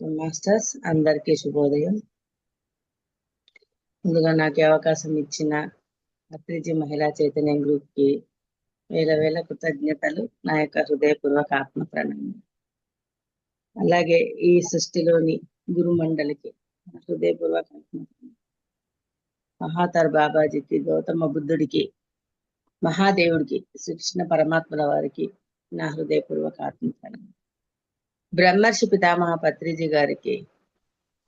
Masters అందరికీ శుభోదయం. ముందుగా నాకు ఈ అవకాశం ఇచ్చిన అత్రిజీ మహిళా చైతన్యం గ్రూప్ కి వేల వేల కృతజ్ఞతలు, నా యొక్క హృదయపూర్వక ఆత్మ ప్రణామం. అలాగే ఈ సృష్టిలోని గురు మండలికి హృదయపూర్వక ఆత్మ ప్రణామం. మహాతర్ బాబాజీకి, గౌతమ బుద్ధుడికి, మహాదేవుడికి, శ్రీకృష్ణ పరమాత్మల వారికి నా హృదయపూర్వక ఆత్మ ప్రణామం. బ్రహ్మర్షి పితామహ పత్రిజీ గారికి,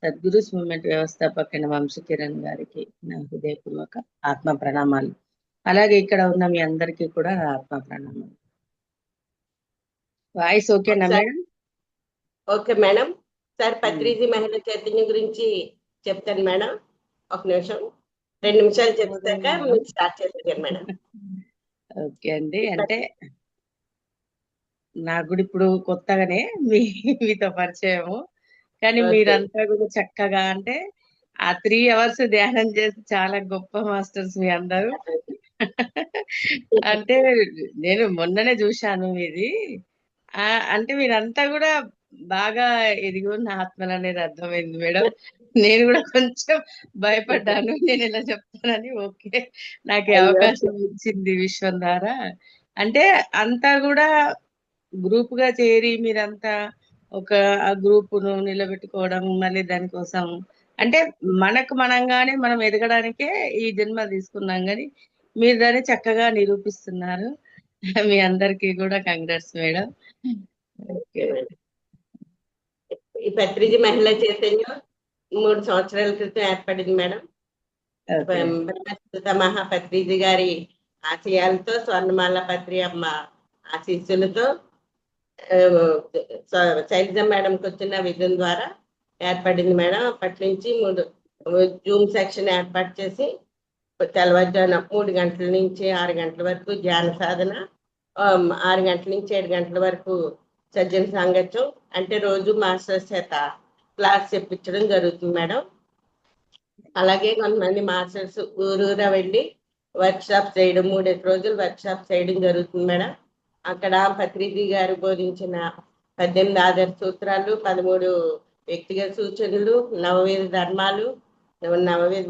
సద్గురుస్ మూవ్మెంట్ వ్యవస్థాపకైన వంశకిరణ్ గారికి నా హృదయపూర్వక ఆత్మ ప్రణామాలు. అలాగే ఇక్కడ ఉన్న మీ అందరికీ కూడా నా ఆత్మ ప్రణామాలు. వాయిస్ ఓకేనా madam? Okay madam. Sir Patriji మహిళా చైతన్యం గురించి చెప్తాను మేడం. ఒక నిమిషం, 2 నిమిషాలు చెప్తాక మీరు స్టార్ట్ చేస్తారు మేడం. ఓకే అండి. అంటే నాకు కూడా ఇప్పుడు కొత్తగానే మీతో పరిచయము, కానీ మీరంతా కూడా చక్కగా అంటే ఆ 3 అవర్స్ ధ్యానం చేసి చాలా గొప్ప మాస్టర్స్ మీ అందరూ. అంటే నేను మొన్ననే చూశాను మీది. అంటే మీరంతా కూడా బాగా ఎదిగి ఉన్న ఆత్మలు అనేది అర్థమైంది మేడం. నేను కూడా కొంచెం భయపడ్డాను, నేను ఇలా చెప్తానని. ఓకే, నాకు ఈ అవకాశం ఇచ్చింది విశ్వం ద్వారా. అంటే అంతా కూడా గ్రూప్ గా చేరి మీరంతా ఒక ఆ గ్రూపును నిలబెట్టుకోవడం, మళ్ళీ దానికోసం అంటే మనకు మనంగానే మనం ఎదగడానికే ఈ జన్మ తీసుకున్నాం, కానీ మీరు దాన్ని చక్కగా నిరూపిస్తున్నారు. మీ అందరికీ కూడా కంగ్రాట్స్ మేడం. ఈ పత్రిజీ మహిళా చైతన్యం 3 సంవత్సరాల క్రితం ఏర్పడింది మేడం. మహా పత్రిజీ గారి ఆశయాలతో, స్వర్ణమాల పత్రి అమ్మ ఆశీస్సులతో, శైలజ మేడంకి వచ్చిన విజన్ ద్వారా ఏర్పడింది మేడం. అప్పటి నుంచి 3 జూమ్ సెక్షన్ ఏర్పాటు చేసి తెల్లవారుజామున 3 గంటల నుంచి 6 గంటల వరకు ధ్యాన సాధన, 6 గంటల నుంచి 7 గంటల వరకు సజ్జన సాంగత్యం, అంటే రోజు మాస్టర్స్ చేత క్లాస్ చెప్పించడం జరుగుతుంది మేడం. అలాగే కొంతమంది మాస్టర్స్ ఊరూరా వెళ్ళి వర్క్ షాప్స్ చేయడం, 3 రోజులు వర్క్ షాప్స్ చేయడం జరుగుతుంది మేడం. అక్కడ పత్రిజీ గారు బోధించిన 18 ఆదర్శ సూత్రాలు, 13 వ్యక్తిగత సూచనలు, నవవేద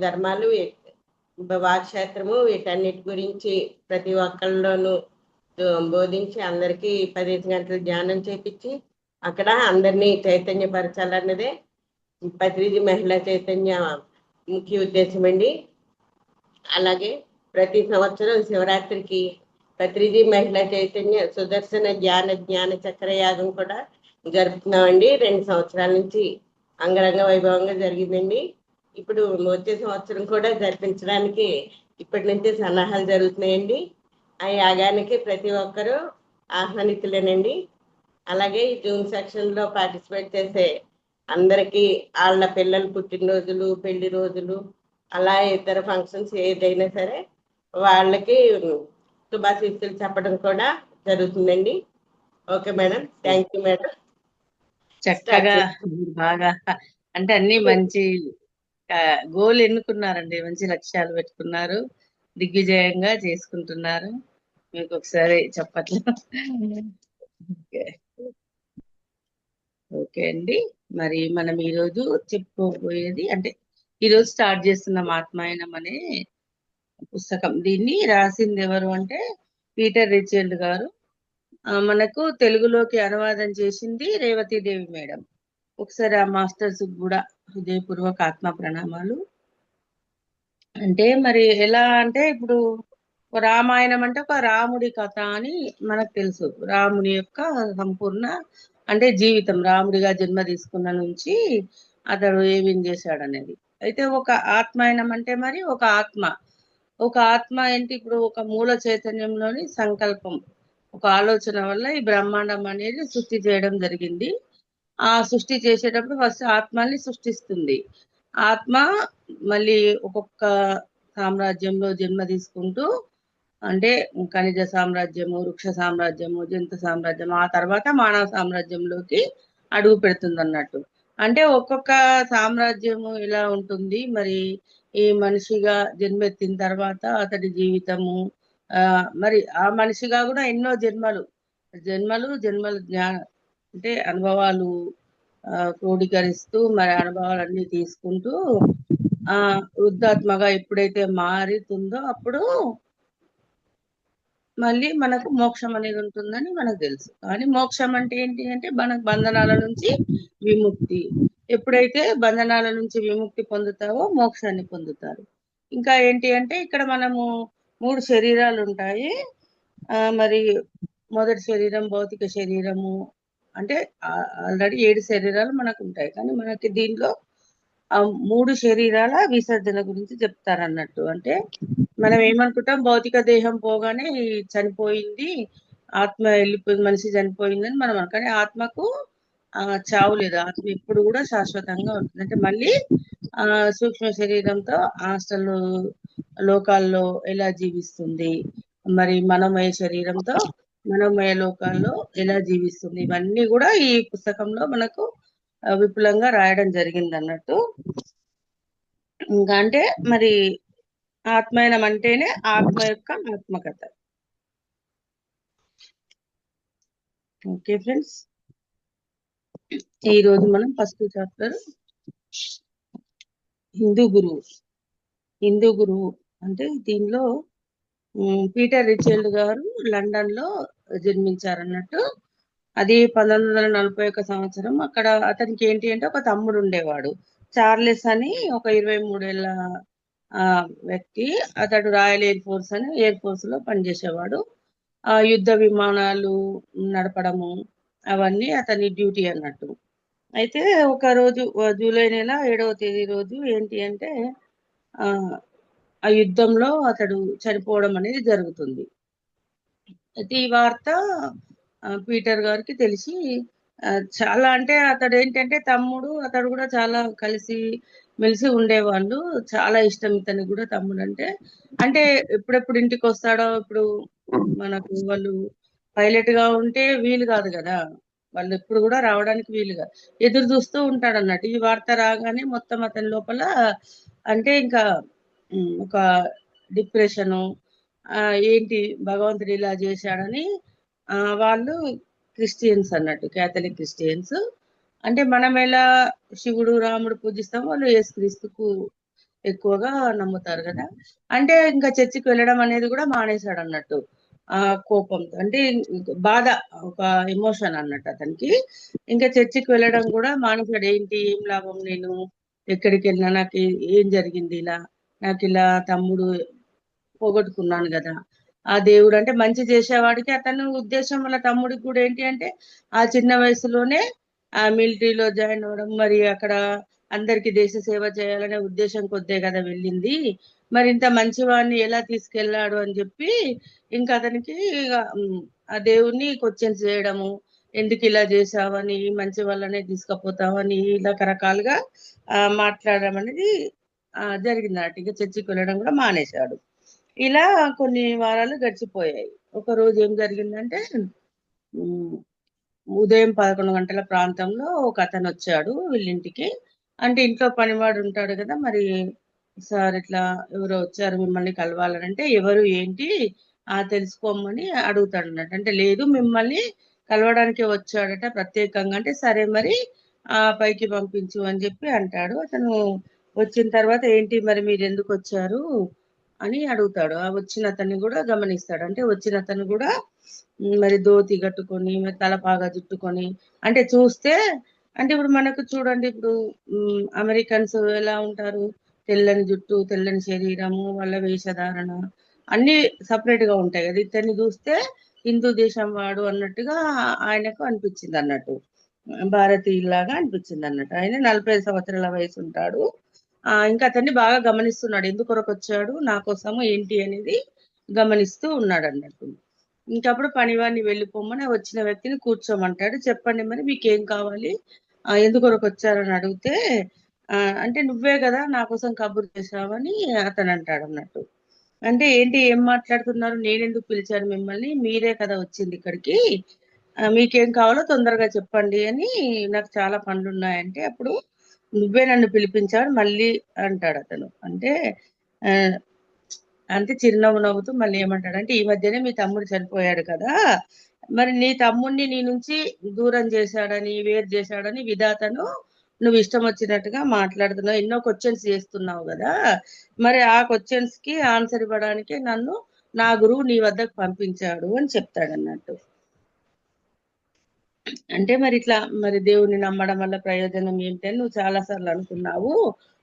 ధర్మాలు, వాక్క్షేత్రము, వీటన్నిటి గురించి ప్రతి ఒక్కళ్ళలోనూ బోధించి అందరికీ 15 గంటలు ధ్యానం చేపించి అక్కడ అందరినీ చైతన్యపరచాలన్నదే పత్రిజీ మహిళా చైతన్య ముఖ్య ఉద్దేశం అండి. అలాగే ప్రతి సంవత్సరం శివరాత్రికి పత్రిజీ మహిళా చైతన్య సుదర్శన జ్ఞాన చక్రయాగం కూడా జరుపుతున్నామండి. 2 సంవత్సరాల నుంచి అంగరంగ వైభవంగా జరిగిందండి. ఇప్పుడు వచ్చే సంవత్సరం కూడా జరిపించడానికి ఇప్పటి నుంచే సన్నాహాలు జరుగుతున్నాయండి. ఆ యాగానికి ప్రతి ఒక్కరూ ఆహ్వానితులేనండి. అలాగే ఈ జూమ్ సెక్షన్ లో పార్టిసిపేట్ చేసే అందరికీ వాళ్ళ పిల్లల పుట్టినరోజులు, పెళ్లి రోజులు, అలా ఇతర ఫంక్షన్స్ ఏదైనా సరే వాళ్ళకి శుభాశీస్సులు చెప్పడం కూడా జరుగుతుందండి. Okay madam, thank you madam. చక్కగా బాగా అంటే అన్ని మంచి గోల్ ఎన్నుకున్నారండి, మంచి లక్ష్యాలు పెట్టుకున్నారు, దిగ్విజయంగా చేసుకుంటున్నారు. మీకు ఒకసారి చెప్పట్లు. ఓకే అండి. మరి మనం ఈరోజు చెప్పుకోబోయేది అంటే ఈరోజు స్టార్ట్ చేస్తున్న ఆత్మాయనం అనే పుస్తకం. దీన్ని రాసింది ఎవరు అంటే పీటర్ రిచర్డ్ గారు. మనకు తెలుగులోకి అనువాదం చేసింది రేవతీదేవి మేడం. ఒకసారి ఆ మాస్టర్స్ కూడా హృదయపూర్వక ఆత్మ ప్రణామాలు. అంటే మరి ఎలా అంటే ఇప్పుడు రామాయణం అంటే ఒక రాముడి కథ అని మనకు తెలుసు. రాముడి యొక్క సంపూర్ణ అంటే జీవితం, రాముడిగా జన్మ తీసుకున్న నుంచి అతడు ఏమేం చేశాడు అనేది. అయితే ఒక ఆత్మాయనం అంటే మరి ఒక ఆత్మ ఏంటి, ఇప్పుడు ఒక మూల చైతన్యంలోని సంకల్పం, ఒక ఆలోచన వల్ల ఈ బ్రహ్మాండం అనేది సృష్టి చేయడం జరిగింది. ఆ సృష్టి చేసేటప్పుడు ఫస్ట్ ఆత్మని సృష్టిస్తుంది. ఆత్మ మళ్ళీ ఒక్కొక్క సామ్రాజ్యంలో జన్మ తీసుకుంటూ, అంటే ఖనిజ సామ్రాజ్యము, వృక్ష సామ్రాజ్యము, జంతు సామ్రాజ్యం, ఆ తర్వాత మానవ సామ్రాజ్యంలోకి అడుగు పెడుతుంది అన్నట్టు. అంటే ఒక్కొక్క సామ్రాజ్యము ఇలా ఉంటుంది. మరి ఈ మనిషిగా జన్మెత్తిన తర్వాత అతడి జీవితము, మరి ఆ మనిషిగా కూడా ఎన్నో జన్మలు జ్ఞాన అంటే అనుభవాలు క్రోడీకరిస్తూ మరి అనుభవాలన్నీ తీసుకుంటూ ఆ వృద్ధాత్మగా ఎప్పుడైతే మారుతుందో అప్పుడు మళ్ళీ మనకు మోక్షం అనేది ఉంటుందని మనకు తెలుసు. కానీ మోక్షం అంటే ఏంటి అంటే మనకు బంధనాల నుంచి విముక్తి. ఎప్పుడైతే బంధనాల నుంచి విముక్తి పొందుతావో మోక్షాన్ని పొందుతారు. ఇంకా ఏంటి అంటే ఇక్కడ మనము 3 శరీరాలు ఉంటాయి. మరి మొదటి శరీరం భౌతిక శరీరము అంటే ఆల్రెడీ 7 శరీరాలు మనకు ఉంటాయి. కానీ మనకి దీనిలో ఆ 3 శరీరాల విసర్జన గురించి చెప్తారన్నట్టు. అంటే మనం ఏమనుకుంటాం భౌతిక దేహం పోగానే చనిపోయింది, ఆత్మ వెళ్ళిపోయింది, మనిషి చనిపోయిందని మనం కానీ ఆత్మకు చావు లేదు. ఆత్మ ఎప్పుడు కూడా శాశ్వతంగా ఉంటుంది. అంటే మళ్ళీ సూక్ష్మ శరీరంతో హాస్టల్ లోకాల్లో ఎలా జీవిస్తుంది, మరి మనోమయ శరీరంతో మనోమయ లోకాల్లో ఎలా జీవిస్తుంది, ఇవన్నీ కూడా ఈ పుస్తకంలో మనకు విపులంగా రాయడం జరిగింది అన్నట్టు. ఇంకా అంటే మరి ఆత్మయనం అంటేనే ఆత్మ యొక్క ఆత్మకథ. ఓకే ఫ్రెండ్స్, ఈ రోజు మనం ఫస్ట్ చాప్టర్ హిందూ గురువు. హిందూ గురువు అంటే దీనిలో పీటర్ రిచర్డ్ గారు లండన్ లో జన్మించారన్నట్టు. అది 1941 సంవత్సరం. అక్కడ అతనికి ఏంటి అంటే ఒక తమ్ముడు ఉండేవాడు, చార్లెస్ అని, ఒక 23 ఏళ్ళ వ్యక్తి. అతడు రాయల్ ఎయిర్ ఫోర్స్ అని ఎయిర్ ఫోర్స్ లో పనిచేసేవాడు. యుద్ధ విమానాలు నడపడము అవన్నీ అతని డ్యూటీ అన్నట్టు. అయితే ఒక రోజు జూలై నెల 7వ తేదీ రోజు ఏంటి అంటే ఆ యుద్ధంలో అతడు చనిపోవడం అనేది జరుగుతుంది. అయితే ఈ వార్త పీటర్ గారికి తెలిసి చాలా అంటే అతడు ఏంటంటే తమ్ముడు అతడు కూడా చాలా కలిసి మెలిసి ఉండేవాళ్ళు. చాలా ఇష్టం ఇతనికి కూడా తమ్ముడు అంటే. అంటే ఎప్పుడెప్పుడు ఇంటికి వస్తాడో, ఇప్పుడు మనకు వాళ్ళు పైలట్ గా ఉంటే వీలు కాదు కదా, వాళ్ళు ఎప్పుడు కూడా రావడానికి వీలుగా ఎదురు చూస్తూ ఉంటాడు అన్నట్టు. ఈ వార్త రాగానే మొత్తం అతని లోపల అంటే ఇంకా ఒక డిప్రెషను, ఏంటి భగవంతుడు ఇలా చేశాడని. వాళ్ళు క్రిస్టియన్స్ అన్నట్టు, క్యాథలిక్ క్రిస్టియన్స్. అంటే మనం ఎలా శివుడు రాముడు పూజిస్తామో వాళ్ళు యేసుక్రీస్తుకు ఎక్కువగా నమ్ముతారు కదా. అంటే ఇంకా చర్చికి వెళ్ళడం అనేది కూడా మానేశాడు అన్నట్టు. కోపంతో అంటే బాధ, ఒక ఎమోషన్ అన్నట్టు అతనికి. ఇంకా చర్చికి వెళ్ళడం కూడా మానేశాడు. ఏంటి ఏం లాభం, నేను ఎక్కడికి వెళ్ళినా నాకు ఏం జరిగింది, ఇలా నాకు ఇలా తమ్ముడు పోగొట్టుకున్నాను కదా. ఆ దేవుడు అంటే మంచి చేసేవాడికి అతను ఉద్దేశం, వాళ్ళ తమ్ముడికి కూడా ఏంటి అంటే ఆ చిన్న వయసులోనే ఆ మిలిటరీలో జాయిన్ అవ్వడం, మరి అక్కడ అందరికి దేశ సేవ చేయాలనే ఉద్దేశం కొద్దే కదా వెళ్ళింది. మరి ఇంత మంచివాడిని ఎలా తీసుకెళ్లాడు అని చెప్పి ఇంకా అతనికి ఆ దేవుణ్ణి క్వశ్చన్స్ చేయడము, ఎందుకు ఇలా చేసావని, మంచి వాళ్ళనే తీసుకుపోతావని ఇలా రకరకాలుగా మాట్లాడడం అనేది జరిగింది అన్నట్టు. ఇక చర్చికి వెళ్ళడం కూడా మానేశాడు. ఇలా కొన్ని వారాలు గడిచిపోయాయి. ఒక రోజు ఏం జరిగిందంటే ఉదయం 11 గంటల ప్రాంతంలో ఒక అతను వచ్చాడు వీళ్ళింటికి. అంటే ఇంట్లో పనివాడు ఉంటాడు కదా, మరి సార్ ఇట్లా ఎవరో వచ్చారు మిమ్మల్ని కలవాలనంటే, ఎవరు ఏంటి తెలుసుకోమని అడుగుతాడు అన్నట్టు. అంటే లేదు మిమ్మల్ని కలవడానికే వచ్చాడట ప్రత్యేకంగా. అంటే సరే మరి పైకి పంపించు అని చెప్పి అంటాడు. అతను వచ్చిన తర్వాత ఏంటి మరి మీరు ఎందుకు వచ్చారు అని అడుగుతాడు. ఆ వచ్చిన అతన్ని కూడా గమనిస్తాడు. అంటే వచ్చిన అతను కూడా మరి ధోతి కట్టుకొని, మరి తలపాగా చుట్టుకొని, అంటే చూస్తే అంటే ఇప్పుడు మనకు చూడండి, ఇప్పుడు అమెరికన్స్ ఎలా ఉంటారు, తెల్లని జుట్టు, తెల్లని శరీరము, వాళ్ళ వేషధారణ అన్ని సపరేట్ గా ఉంటాయి కదా. ఇతన్ని చూస్తే హిందూ దేశం వాడు అన్నట్టుగా ఆయనకు అనిపించింది అన్నట్టు, భారతీయులాగా అనిపించింది అన్నట్టు. ఆయన 45 సంవత్సరాల వయసు ఉంటాడు. ఇంకా అతన్ని బాగా గమనిస్తున్నాడు, ఎందుకొరకు వచ్చాడు, నా కోసము ఏంటి అనేది గమనిస్తూ ఉన్నాడు అన్నట్టు. ఇంకప్పుడు పనివాడిని వెళ్ళిపోమని వచ్చిన వ్యక్తిని కూర్చోమంటాడు. చెప్పండి మరి మీకేం కావాలి, ఎందుకొరకు వచ్చారని అడిగితే అంటే నువ్వే కదా నా కోసం కబురు చేసావని అతను అంటాడు అన్నట్టు. అంటే ఏంటి ఏం మాట్లాడుతున్నారు, నేనెందుకు పిలిచాను మిమ్మల్ని, మీరే కదా వచ్చింది ఇక్కడికి, మీకేం కావాలో తొందరగా చెప్పండి అని, నాకు చాలా పనులు ఉన్నాయంటే, అప్పుడు నువ్వే నన్ను పిలిపించావు మళ్ళీ అంటాడు అతను. అంటే అంటే చిరునవ్వు నవ్వుతూ మళ్ళీ ఏమంటాడు అంటే, ఈ మధ్యనే మీ తమ్ముడు చనిపోయాడు కదా, మరి నీ తమ్ముణ్ణి నీ నుంచి దూరం చేశాడని, వేరు చేశాడని విధాతను నువ్వు ఇష్టం వచ్చినట్టుగా మాట్లాడుతున్నావు, ఎన్నో క్వశ్చన్స్ చేస్తున్నావు కదా. మరి ఆ క్వశ్చన్స్ కి ఆన్సర్ ఇవ్వడానికి నన్ను నా గురువు నీ వద్దకు పంపించాడు అని చెప్తాడు అన్నట్టు. అంటే మరి ఇట్లా మరి దేవుని నమ్మడం వల్ల ప్రయోజనం ఏంటని నువ్వు చాలా సార్లు అనుకున్నావు.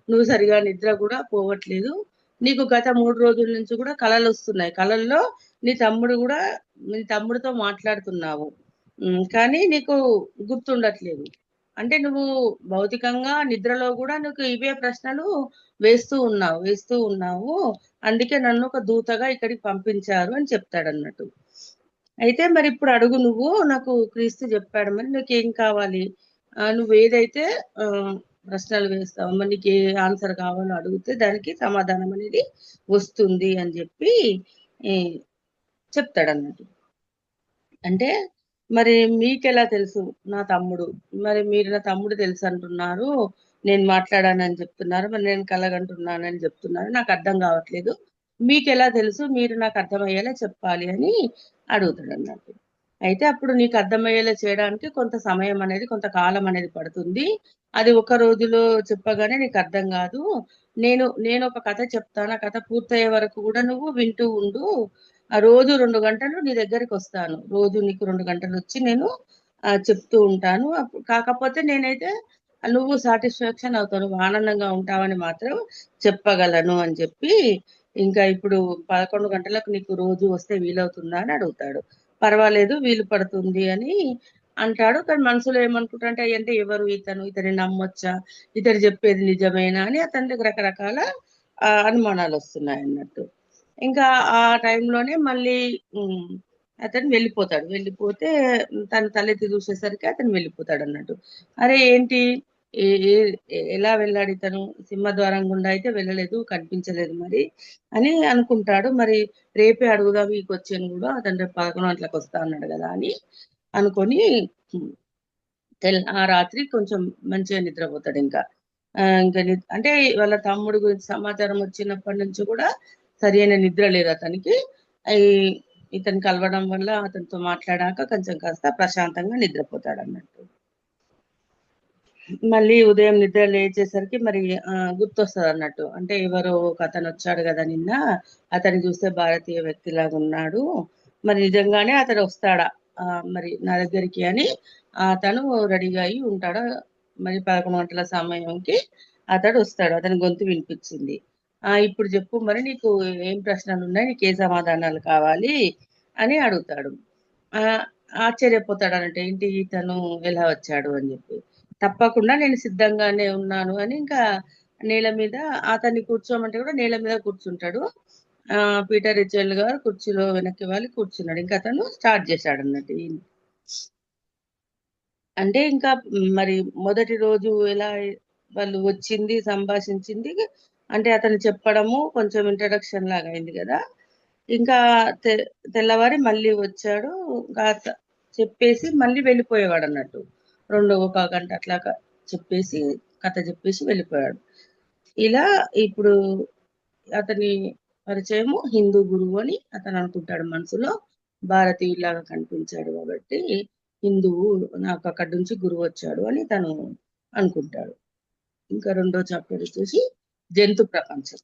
నువ్వు సరిగా నిద్ర కూడా పోవట్లేదు. నీకు గత 3 రోజుల నుంచి కూడా కళలు వస్తున్నాయి. కళల్లో నీ తమ్ముడితో మాట్లాడుతున్నావు. కానీ నీకు గుర్తుండట్లేదు. అంటే నువ్వు భౌతికంగా నిద్రలో కూడా నీకు ఇవే ప్రశ్నలు వేస్తూ ఉన్నావు. అందుకే నన్ను ఒక దూతగా ఇక్కడికి పంపించారు అని చెప్తాడన్నట్టు. అయితే మరి ఇప్పుడు అడుగు నువ్వు, నాకు క్రీస్తు చెప్పాడు, మరి నీకేం కావాలి? నువ్వు ఏదైతే ఆ, ప్రశ్నలు వేస్తావు, మరి నీకు ఏ ఆన్సర్ కావాలో అడిగితే దానికి సమాధానం అనేది వస్తుంది అని చెప్పి ఈ, చెప్తాడన్నట్టు. అంటే మరి మీకెలా తెలుసు నా తమ్ముడు? మరి మీరు నా తమ్ముడు తెలుసు అంటున్నారు, నేను మాట్లాడానని చెప్తున్నారు, మరి నేను కలగంటున్నానని చెప్తున్నారు, నాకు అర్థం కావట్లేదు. మీకెలా తెలుసు? మీరు నాకు అర్థమయ్యేలా చెప్పాలి అని అడుగుతాడు అన్నట్టు. అయితే అప్పుడు నీకు అర్థమయ్యేలా చేయడానికి కొంత సమయం అనేది, కొంత కాలం అనేది పడుతుంది. అది ఒక రోజులో చెప్పగానే నీకు అర్థం కాదు. నేను ఒక కథ చెప్తాను, ఆ కథ పూర్తయ్యే వరకు కూడా నువ్వు వింటూ ఉండు. ఆ రోజు 2 గంటలు నీ దగ్గరికి వస్తాను, రోజు నీకు 2 గంటలు వచ్చి నేను చెప్తూ ఉంటాను. కాకపోతే నేనైతే నువ్వు సాటిస్ఫాక్షన్ అవుతావు, నువ్వు ఆనందంగా ఉంటావని మాత్రం చెప్పగలను అని చెప్పి, ఇంకా ఇప్పుడు 11 గంటలకు నీకు రోజు వస్తే వీలవుతుందా అని అడుగుతాడు. పర్వాలేదు, వీలు పడుతుంది అని అంటాడు. కానీ మనసులో ఏమనుకుంటాడంటే, అంటే ఎవరు ఇతను, ఇతని నమ్మొచ్చా, ఇతను చెప్పేది నిజమేనా అని అతనికి రకరకాల అనుమానాలు వస్తున్నాయి అన్నట్టు. ఇంకా ఆ టైంలోనే మళ్ళీ ఉమ్, అతను వెళ్ళిపోతాడు. వెళ్ళిపోతే తన తలెత్తి చూసేసరికి అతను వెళ్ళిపోతాడు అన్నట్టు. అరే ఏంటి, ఏ- ఎలా వెళ్ళాడు ఇతను? సింహద్వారం గుండా అయితే వెళ్ళలేదు, కనిపించలేదు మరి అని అనుకుంటాడు. మరి రేపే అడుగుదాం ఈ క్వశ్చన్ కూడా, అతను రేపు 11 గంటలకు వస్తా అన్నాడు కదా అని అనుకొని ఉమ్, ఆ రాత్రి కొంచెం మంచిగా నిద్రపోతాడు. ఇంకా అంటే వాళ్ళ తమ్ముడు గురించి సమాచారం వచ్చినప్పటి నుంచి కూడా సరి అయిన నిద్ర లేదు అతనికి. ఈ ఇతను కలవడం వల్ల, అతనితో మాట్లాడాక కొంచెం కాస్త ప్రశాంతంగా నిద్రపోతాడు అన్నట్టు. మళ్ళీ ఉదయం నిద్ర లేచేసరికి మరి గుర్తొస్తుంది అన్నట్టు. అంటే ఎవరో ఒక అతను వచ్చాడు కదా నిన్న, అతన్ని చూస్తే భారతీయ వ్యక్తిలాగా ఉన్నాడు, మరి నిజంగానే అతను వస్తాడా మరి నా దగ్గరికి అని అతను రెడీగా అయి ఉంటాడు. మరి 11 గంటల సమయంకి అతడు వస్తాడు. అతని గొంతు వినిపించింది. ఇప్పుడు చెప్పు, మరి నీకు ఏం ప్రశ్నలు ఉన్నాయి, నీకు ఏ సమాధానాలు కావాలి అని అడుగుతాడు. ఆ ఆశ్చర్యపోతాడు అన్నట్టు, ఏంటి ఇతను ఎలా వచ్చాడు అని చెప్పి. తప్పకుండా నేను సిద్ధంగానే ఉన్నాను అని ఇంకా నేల మీద అతన్ని కూర్చోమంటే కూడా నేల మీద కూర్చుంటాడు. ఆ పీటర్ రిచర్డ్ గారు కుర్చీలో వెనక్కి వాలి కూర్చున్నాడు. ఇంకా అతను స్టార్ట్ చేశాడు అన్నట్టు. అంటే ఇంకా మరి మొదటి రోజు ఎలా వాళ్ళు వచ్చింది, సంభాషించింది, అంటే అతను చెప్పడము కొంచెం ఇంట్రడక్షన్ లాగా అయింది కదా. ఇంకా తెల్లవారి మళ్ళీ వచ్చాడు. ఇంకా చెప్పేసి మళ్ళీ వెళ్ళిపోయేవాడు అన్నట్టు. 1 గంట అట్లా చెప్పేసి, కథ చెప్పేసి వెళ్ళిపోయాడు. ఇలా ఇప్పుడు అతని పరిచయము హిందూ గురువు అని అతను అనుకుంటాడు మనసులో. భారతీయులాగా కనిపించాడు కాబట్టి హిందువు, నాకు అక్కడి నుంచి గురువు వచ్చాడు అని తను అనుకుంటాడు. ఇంకా 2వ చాప్టర్ వచ్చేసి జంతు ప్రపంచం.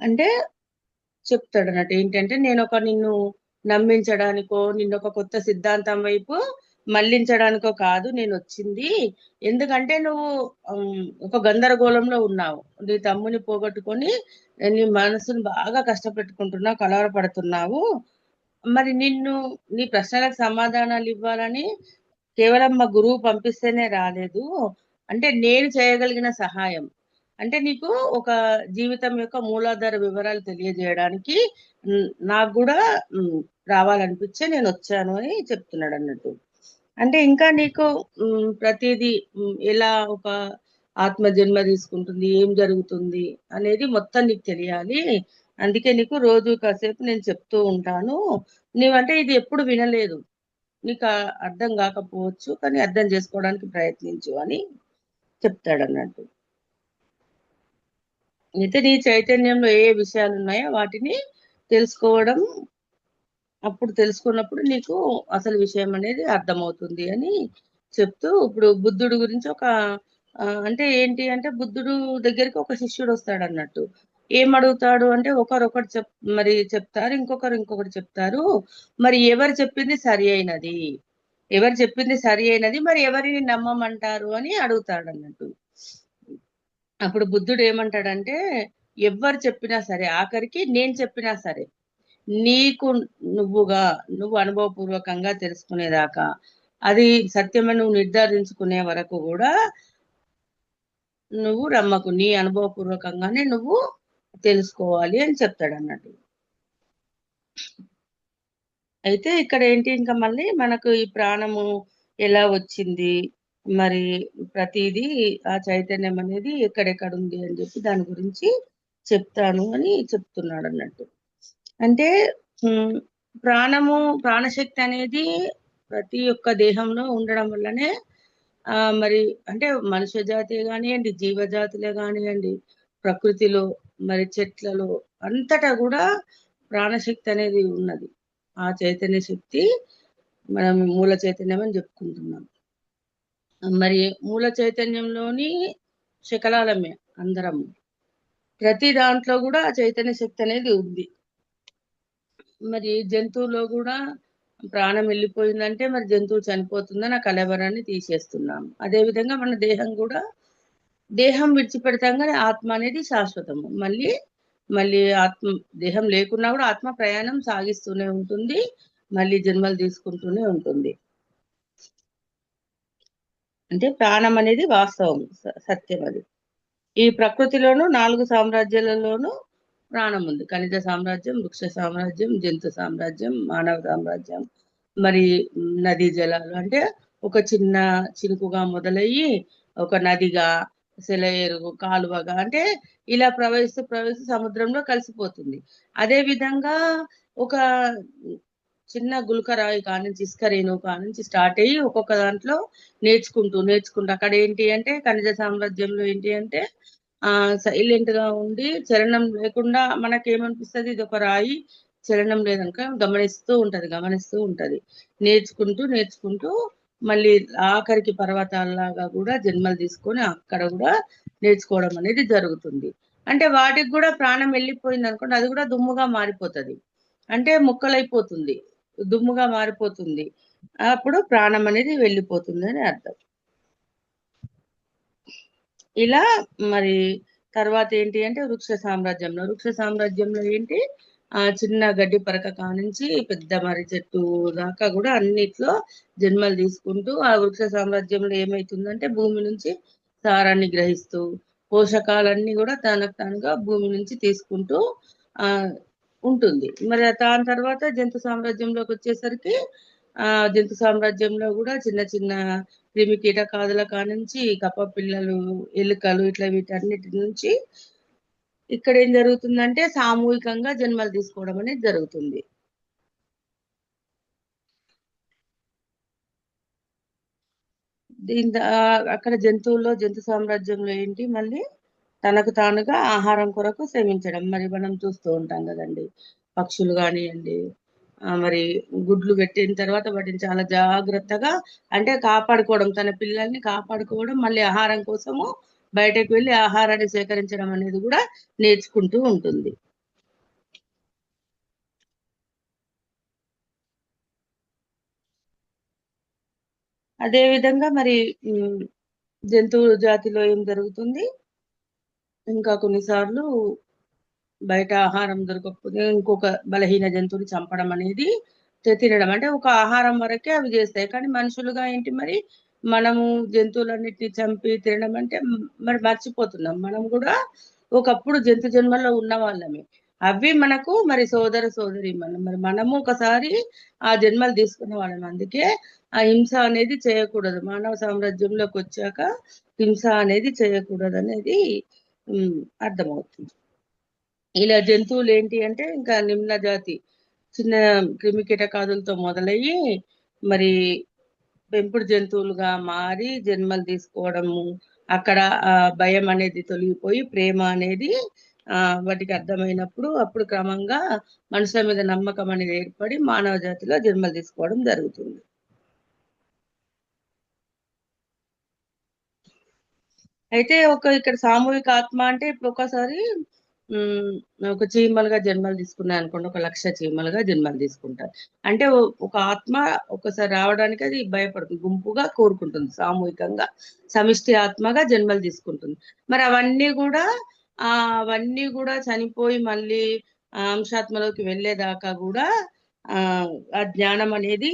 అంటే చెప్తాడు అన్నట్టు, ఏంటంటే నిన్ను నమ్మించడానికో, నిన్ను ఒక కొత్త సిద్ధాంతం వైపు మళ్లించడానికో కాదు నేను వచ్చింది. ఎందుకంటే నువ్వు ఒక గందరగోళంలో ఉన్నావు. నీ తమ్ముని పోగొట్టుకొని నీ మనసును బాగా కష్టపెట్టుకుంటున్నావు, కలవరపడుతున్నావు. మరి నీ ప్రశ్నలకు సమాధానాలు ఇవ్వాలని కేవలం మా గురువు పంపిస్తేనే రాలేదు. అంటే నేను చేయగలిగిన సహాయం అంటే నీకు ఒక జీవితం యొక్క మూలాధార వివరాలు తెలియజేయడానికి నాకు కూడా రావాలనిపించే నేను వచ్చాను అని చెప్తున్నాడు అన్నట్టు. అంటే ఇంకా నీకు ప్రతిదీ ఎలా ఒక ఆత్మ జన్మ తీసుకుంటుంది, ఏం జరుగుతుంది అనేది మొత్తం నీకు తెలియాలి. అందుకే నీకు రోజు కాసేపు నేను చెప్తూ ఉంటాను. నీవంటే ఇది ఎప్పుడు వినలేదు, నీకు అర్థం కాకపోవచ్చు, కానీ అర్థం చేసుకోవడానికి ప్రయత్నించు అని చెప్తాడు అన్నట్టు. అయితే నీ చైతన్యంలో ఏ విషయాలు ఉన్నాయో వాటిని తెలుసుకోవడం అప్పుడు తెలుసుకున్నప్పుడు నీకు అసలు విషయం అనేది అర్థమవుతుంది అని చెప్తూ, ఇప్పుడు బుద్ధుడు గురించి ఒక అంటే ఏంటి అంటే, బుద్ధుడు దగ్గరికి ఒక శిష్యుడు వస్తాడు అన్నట్టు. ఏం అడుగుతాడు అంటే, ఒకరొకటి మరి చెప్తారు, ఇంకొకరు ఇంకొకటి చెప్తారు, మరి ఎవరు చెప్పింది సరి అయినది, ఎవరు చెప్పింది సరి అయినది, మరి ఎవరిని నమ్మమంటారు అని అడుగుతాడు అన్నట్టు. అప్పుడు బుద్ధుడు ఏమంటాడంటే, ఎవ్వరు చెప్పినా సరే, ఆఖరికి నేను చెప్పినా సరే, నీకు నువ్వు అనుభవపూర్వకంగా తెలుసుకునేదాకా, అది సత్యమని నువ్వు నిర్ధారించుకునే వరకు కూడా నువ్వు రమ్మకు, నీ అనుభవపూర్వకంగానే నువ్వు తెలుసుకోవాలి అని చెప్తాడు అన్నట్టు. అయితే ఇక్కడ ఏంటి, ఇంకా మళ్ళీ మనకు ఈ ప్రాణము ఎలా వచ్చింది, మరి ప్రతిదీ ఆ చైతన్యం అనేది ఎక్కడెక్కడ ఉంది అని చెప్పి దాని గురించి చెప్తాను అని చెప్తున్నాడు అన్నట్టు. అంటే ఉమ్, ప్రాణశక్తి అనేది ప్రతి ఒక్క దేహంలో ఉండడం వల్లనే మరి అంటే మనుష్య జాతి కానివ్వండి, జీవజాతులే కానివ్వండి, ప్రకృతిలో, మరి చెట్లలో అంతటా కూడా ప్రాణశక్తి అనేది ఉన్నది. ఆ చైతన్య శక్తి మనం మూల చైతన్యం అని చెప్పుకుంటున్నాం. మరి మూల చైతన్యంలోని శకలాలమే అందరం. ప్రతి దాంట్లో కూడా ఆ చైతన్య శక్తి అనేది ఉంది. మరి జంతువులో కూడా ప్రాణం వెళ్ళిపోయిందంటే మరి జంతువు చనిపోతుందని ఆ కలవరాన్ని తీసేస్తున్నాం. అదే విధంగా మన దేహం కూడా, దేహం విడిచిపెడతాం కానీ ఆత్మ అనేది శాశ్వతము. మళ్ళీ మళ్ళీ దేహం లేకున్నా కూడా ఆత్మ ప్రయాణం సాగిస్తూనే ఉంటుంది, మళ్ళీ జన్మలు తీసుకుంటూనే ఉంటుంది. అంటే ప్రాణం అనేది వాస్తవం, సత్యం అది. ఈ ప్రకృతిలోను 4 సామ్రాజ్యాలలోనూ ప్రాణం ఉంది. ఖనిజ సామ్రాజ్యం, వృక్ష సామ్రాజ్యం, జంతు సామ్రాజ్యం, మానవ సామ్రాజ్యం, మరి నదీ జలాలు అంటే ఒక చిన్న చినుకుగా మొదలయ్యి ఒక నదిగా, సెలయేరు, కాలువగా, అంటే ఇలా ప్రవహిస్తూ ప్రవహిస్తూ సముద్రంలో కలిసిపోతుంది. అదే విధంగా ఒక చిన్న గులకరాయి కానుంచి, ఇసుక రేణువు కానుంచి స్టార్ట్ అయ్యి ఒక్కొక్క దాంట్లో నేర్చుకుంటూ అక్కడ ఏంటి అంటే, ఖనిజ సామ్రాజ్యంలో ఏంటి అంటే సైలెంట్ గా ఉండి చలనం లేకుండా మనకేమనిపిస్తుంది, ఇది ఒక రాయి, చలనం లేదనుక గమనిస్తూ ఉంటది. నేర్చుకుంటూ మళ్ళీ ఆఖరికి పర్వతాలలాగా కూడా జన్మలు తీసుకొని అక్కడ కూడా నేర్చుకోవడం అనేది జరుగుతుంది. అంటే వాటికి కూడా ప్రాణం వెళ్ళిపోయింది అనుకోండి, అది కూడా దుమ్ముగా మారిపోతుంది, అంటే ముక్కలైపోతుంది, దుమ్ముగా మారిపోతుంది. అప్పుడు ప్రాణం అనేది వెళ్ళిపోతుంది అని అర్థం. ఇలా మరి తర్వాత ఏంటి అంటే, వృక్ష సామ్రాజ్యంలో ఏంటి, చిన్న గడ్డి పరక కానుంచి పెద్ద మర్రి చెట్టు దాకా కూడా అన్నిట్లో జన్మలు తీసుకుంటూ ఆ వృక్ష సామ్రాజ్యంలో ఏమైతుందంటే, భూమి నుంచి సారాన్ని గ్రహిస్తూ పోషకాలన్నీ కూడా తనకు తానుగా భూమి నుంచి తీసుకుంటూ ఆ ఉంటుంది. మరి దాని తర్వాత జంతు సామ్రాజ్యంలోకి వచ్చేసరికి జంతు సామ్రాజ్యంలో కూడా చిన్న చిన్న క్రిమి కీటకాదుల కానుంచి కప్ప పిల్లలు, ఎలుకలు, ఇట్లా వీటన్నిటి నుంచి ఇక్కడ ఏం జరుగుతుందంటే సామూహికంగా జన్మలు తీసుకోవడం అనేది జరుగుతుంది. అక్కడ జంతు సామ్రాజ్యంలో ఏంటి, మళ్ళీ తనకు తానుగా ఆహారం కొరకు శ్రమించడం. మరి మనం చూస్తూ ఉంటాం కదండి, పక్షులు కానివ్వండి, మరి గుడ్లు పెట్టిన తర్వాత వాటిని చాలా జాగ్రత్తగా అంటే కాపాడుకోవడం, తన పిల్లల్ని కాపాడుకోవడం, మళ్ళీ ఆహారం కోసము బయటకు వెళ్ళి ఆహారాన్ని సేకరించడం అనేది కూడా నేర్చుకుంటూ ఉంటుంది. అదే విధంగా మరి జంతువు జాతిలో ఏం జరుగుతుంది, ఇంకా కొన్నిసార్లు బయట ఆహారం దొరకకపోతే ఇంకొక బలహీన జంతువుని చంపడం అనేది, తినడం అంటే ఒక ఆహారం వరకే అవి చేస్తాయి. కానీ మనుషులుగా ఏంటి మరి, మనము జంతువులన్నిటిని చంపి తినడం అంటే మరి మర్చిపోతున్నాం, మనం కూడా ఒకప్పుడు జంతు జన్మల్లో ఉన్న వాళ్ళమే. అవి మనకు మరి సోదరి మనము ఒకసారి ఆ జన్మలు తీసుకున్న వాళ్ళం. అందుకే ఆ హింస అనేది చేయకూడదు, మానవ సామ్రాజ్యంలోకి వచ్చాక హింస అనేది చేయకూడదు అనేది అర్థమవుతుంది. ఇలా జంతువులు ఏంటి అంటే ఇంకా నిమ్న జాతి చిన్న క్రిమి కీటకాదులతో మొదలయ్యి మరి పెంపుడు జంతువులుగా మారి జన్మలు తీసుకోవడము, అక్కడ భయం అనేది తొలగిపోయి ప్రేమ అనేది వాటికి అర్థమైనప్పుడు అప్పుడు క్రమంగా మనుషుల మీద నమ్మకం అనేది ఏర్పడి మానవ జాతిలో జన్మలు తీసుకోవడం జరుగుతుంది. అయితే ఇక్కడ సామూహిక ఆత్మ అంటే ఇప్పుడు ఒకసారి ఉమ్, ఒక చీమలుగా జన్మలు తీసుకున్నాయి అనుకోండి, 1,00,000 చీమలుగా జన్మలు తీసుకుంటారు. అంటే ఒక ఆత్మ ఒకసారి రావడానికి అది భయపడుతుంది, గుంపుగా కోరుకుంటుంది, సామూహికంగా సమిష్టి ఆత్మగా జన్మలు తీసుకుంటుంది. మరి అవన్నీ కూడా చనిపోయి మళ్ళీ అంశాత్మలోకి వెళ్ళేదాకా కూడా ఆ ఆ జ్ఞానం అనేది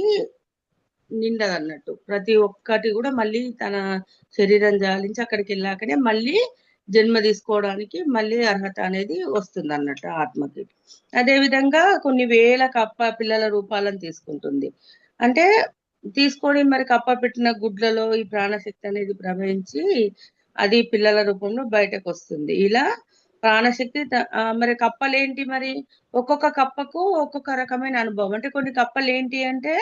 నిండదన్నట్టు. ప్రతి ఒక్కటి కూడా మళ్ళీ తన శరీరం జాలించి అక్కడికి వెళ్ళాకనే మళ్ళీ జన్మ తీసుకోవడానికి మళ్ళీ అర్హత అనేది వస్తుంది అన్నట్టు ఆత్మకి. అదే విధంగా కొన్ని వేల కప్ప పిల్లల రూపాలను తీసుకుంటుంది. అంటే తీసుకొని మరి కప్ప పెట్టిన గుడ్లలో ఈ ప్రాణశక్తి అనేది ప్రవహించి అది పిల్లల రూపంలో బయటకు వస్తుంది. ఇలా ప్రాణశక్తి మరి కప్పలేంటి మరి, ఒక్కొక్క కప్పకు ఒక్కొక్క రకమైన అనుభవం. అంటే కొన్ని కప్పలు ఏంటి అంటే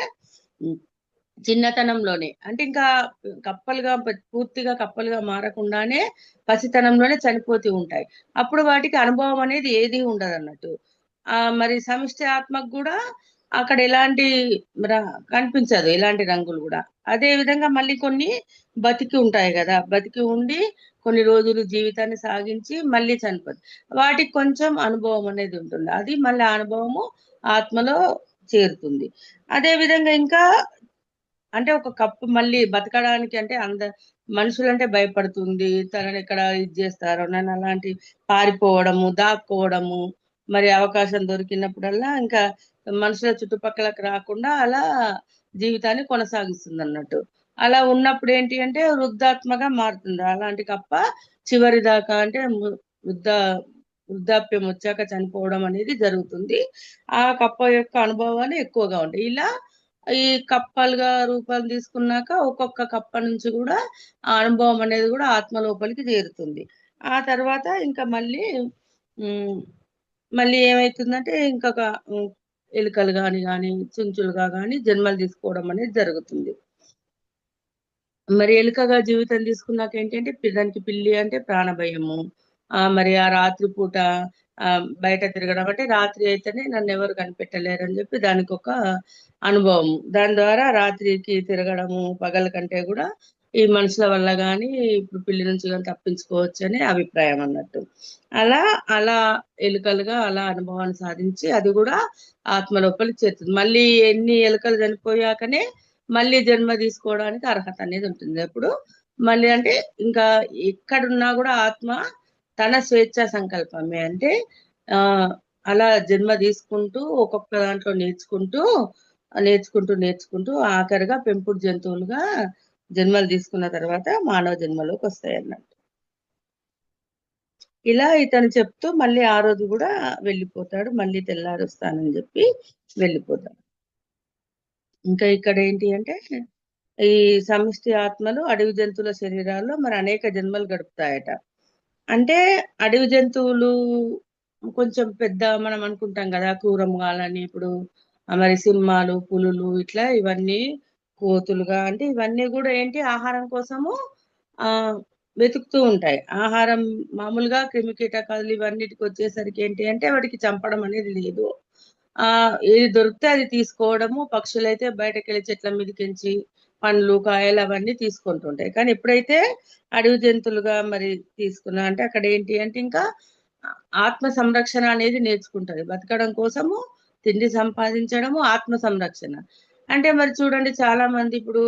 చిన్నతనంలోనే, అంటే ఇంకా పూర్తిగా కప్పలుగా మారకుండానే పసితనంలోనే చనిపోతూ ఉంటాయి. అప్పుడు వాటికి అనుభవం అనేది ఏది ఉండదు అన్నట్టు. మరి సమిష్టి ఆత్మకు కూడా అక్కడ ఎలాంటి కనిపించదు, ఎలాంటి రంగులు కూడా. అదే విధంగా మళ్ళీ కొన్ని బతికి ఉంటాయి కదా, బతికి ఉండి కొన్ని రోజులు జీవితాన్ని సాగించి మళ్ళీ చనిపోతుంది. వాటికి కొంచెం అనుభవం అనేది ఉంటుంది, అది మళ్ళీ అనుభవము ఆత్మలో చేరుతుంది. అదే విధంగా ఇంకా అంటే ఒక కప్పు మళ్ళీ బతకడానికి అంటే మనుషులంటే భయపడుతుంది, తనని ఎక్కడ ఇది చేస్తారో నన్ను, అలాంటి పారిపోవడము, దాక్కోవడము, మరి అవకాశం దొరికినప్పుడల్లా ఇంకా మనుషుల చుట్టుపక్కలకు రాకుండా అలా జీవితాన్ని కొనసాగిస్తుంది అన్నట్టు. అలా ఉన్నప్పుడు ఏంటి అంటే వృద్ధాత్మగా మారుతుంది. అలాంటి కప్ప చివరి దాకా అంటే వృద్ధ వృద్ధాప్యం వచ్చాక చనిపోవడం అనేది జరుగుతుంది. ఆ కప్ప యొక్క అనుభవాలు ఎక్కువగా ఉంటాయి. ఇలా ఈ కప్పలుగా రూపాలు తీసుకున్నాక ఒక్కొక్క కప్ప నుంచి కూడా ఆ అనుభవం అనేది కూడా ఆత్మ లోపలికి చేరుతుంది. ఆ తర్వాత ఇంకా మళ్ళీ ఏమైతుందంటే ఇంకొక ఎలుకలు కానీ చుంచులుగా కానీ జన్మలు తీసుకోవడం అనేది జరుగుతుంది. మరి ఎలుకగా జీవితం తీసుకున్నాక ఏంటంటే దానికి పిల్లి అంటే ప్రాణభయము. మరి ఆ రాత్రి పూట బయట తిరగడం, అంటే రాత్రి అయితేనే నన్ను ఎవరు కనిపెట్టలేరని చెప్పి దానికి ఒక అనుభవం. దాని ద్వారా రాత్రికి తిరగడము పగల కంటే కూడా ఈ మనుషుల వల్ల కానీ ఇప్పుడు పిల్లి నుంచి కానీ తప్పించుకోవచ్చు అనే అభిప్రాయం అన్నట్టు. అలా అలా ఎలుకలుగా అలా అనుభవాన్ని సాధించి అది కూడా ఆత్మ లోపలికి చేరుతుంది. మళ్ళీ ఎన్ని ఎలుకలు చనిపోయాకనే మళ్ళీ జన్మ తీసుకోవడానికి అర్హత అనేది ఉంటుంది. అప్పుడు మళ్ళీ అంటే ఇంకా ఎక్కడున్నా కూడా ఆత్మ తన స్వేచ్ఛ సంకల్పమే. అంటే ఆ అలా జన్మ తీసుకుంటూ ఒక్కొక్క దాంట్లో నేర్చుకుంటూ ఆఖరిగా పెంపుడు జంతువులుగా జన్మలు తీసుకున్న తర్వాత మానవ జన్మలోకి వస్తాయి అన్నట్టు. ఇలా ఇతను చెప్తూ మళ్ళీ ఆ రోజు కూడా వెళ్ళిపోతాడు, మళ్ళీ తెల్లారి వస్తానని చెప్పి వెళ్ళిపోతాడు. ఇంకా ఇక్కడ ఏంటి అంటే ఈ సమిష్టి ఆత్మలు అడవి జంతువుల శరీరాల్లో మరి అనేక జన్మలు గడుపుతాయట. అంటే అడవి జంతువులు కొంచెం పెద్ద మనం అనుకుంటాం కదా, క్రూరమృగాలని, ఇప్పుడు మరి సింహాలు, పులులు, ఇట్లా ఇవన్నీ కోతులుగా, అంటే ఇవన్నీ కూడా ఏంటి ఆహారం కోసము ఆ వెతుకుతూ ఉంటాయి. ఆహారం మామూలుగా క్రిమి కీటకాలు ఇవన్నిటికి వచ్చేసరికి ఏంటి అంటే వాటికి చంపడం అనేది లేదు. ఏది దొరికితే అది తీసుకోవడము. పక్షులైతే బయటకెళ్ళి చెట్ల మీదకించి పండ్లు, కాయలు అవన్నీ తీసుకుంటుంటాయి. కానీ ఎప్పుడైతే అడవి జంతువులుగా మరి తీసుకున్నా అంటే అక్కడ ఏంటి అంటే ఇంకా ఆత్మ సంరక్షణ అనేది నేర్చుకుంటది. బతకడం కోసము తిండి సంపాదించడము, ఆత్మ సంరక్షణ. అంటే మరి చూడండి, చాలా మంది ఇప్పుడు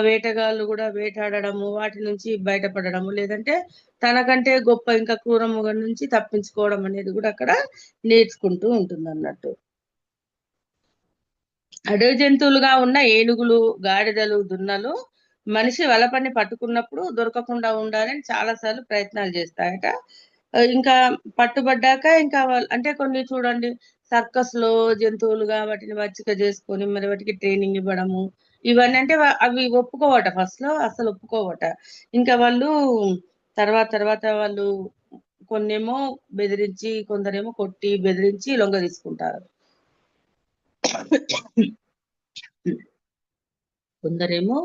వేటగాళ్ళు కూడా వేటాడడము, వాటి నుంచి బయటపడడము, లేదంటే తనకంటే గొప్ప ఇంకా క్రూరముగా నుంచి తప్పించుకోవడం అనేది కూడా అక్కడ నేర్చుకుంటూ ఉంటుంది అన్నట్టు. అడవి జంతువులుగా ఉన్న ఏనుగులు, గాడిదలు, దున్నలు మనిషి వలపని పట్టుకున్నప్పుడు దొరకకుండా ఉండాలని చాలా సార్లు ప్రయత్నాలు చేస్తాయట. ఇంకా పట్టుబడ్డాక ఇంకా అంటే కొన్ని చూడండి, సర్కస్ లో జంతువులుగా వాటిని మచ్చిక చేసుకొని మరి వాటికి ట్రైనింగ్ ఇవ్వడము, ఇవన్నీ అంటే అవి ఒప్పుకోవట, ఫస్ట్ లో అసలు ఒప్పుకోవట. ఇంకా వాళ్ళు తర్వాత వాళ్ళు కొన్నేమో బెదిరించి, కొందరేమో కొట్టి బెదిరించి లొంగ తీసుకుంటారు. కొందరేమో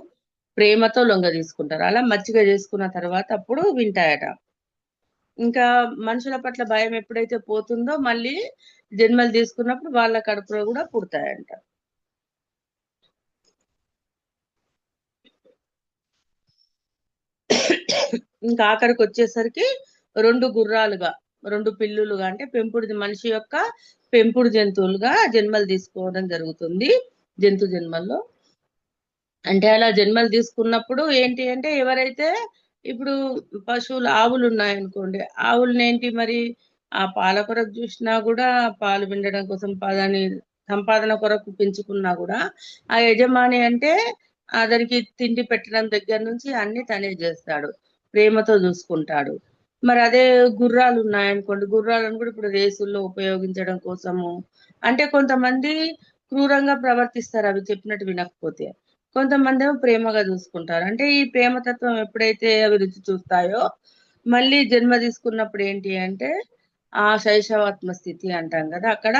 ప్రేమతో లొంగ తీసుకుంటారు. అలా మచ్చిక చేసుకున్న తర్వాత అప్పుడు వింటాయట. ఇంకా మనుషుల పట్ల భయం ఎప్పుడైతే పోతుందో మళ్ళీ జన్మలు తీసుకున్నప్పుడు వాళ్ళ కడుపులో కూడా పుడతాయంట. ఇంకా ఆఖరికి వచ్చేసరికి 2 గుర్రాలుగా, 2 పిల్లులుగా, అంటే పెంపుడు మనిషి యొక్క పెంపుడు జంతువులుగా జన్మలు తీసుకోవడం జరుగుతుంది జంతు జన్మల్లో. అంటే అలా జన్మలు తీసుకున్నప్పుడు ఏంటి అంటే, ఎవరైతే ఇప్పుడు పశువులు ఆవులు ఉన్నాయనుకోండి, ఆవులని ఏంటి మరి ఆ పాల కొరకు చూసినా కూడా, పాలు పిండడం కోసం దాని సంపాదన కొరకు పెంచుకున్నా కూడా ఆ యజమాని అంటే దానికి తిండి పెట్టడం దగ్గర నుంచి అన్ని తనే చేస్తాడు, ప్రేమతో చూసుకుంటాడు. మరి అదే గుర్రాలు ఉన్నాయనుకోండి, గుర్రాలను కూడా ఇప్పుడు రేసుల్లో ఉపయోగించడం కోసము, అంటే కొంతమంది క్రూరంగా ప్రవర్తిస్తారు అవి చెప్పినట్టు వినకపోతే, కొంతమంది ఏమో ప్రేమగా చూసుకుంటారు. అంటే ఈ ప్రేమతత్వం ఎప్పుడైతే అవి రుచి చూస్తాయో మళ్ళీ జన్మ తీసుకున్నప్పుడు ఏంటి అంటే ఆ శైశవాత్మ స్థితి అంటాం కదా, అక్కడ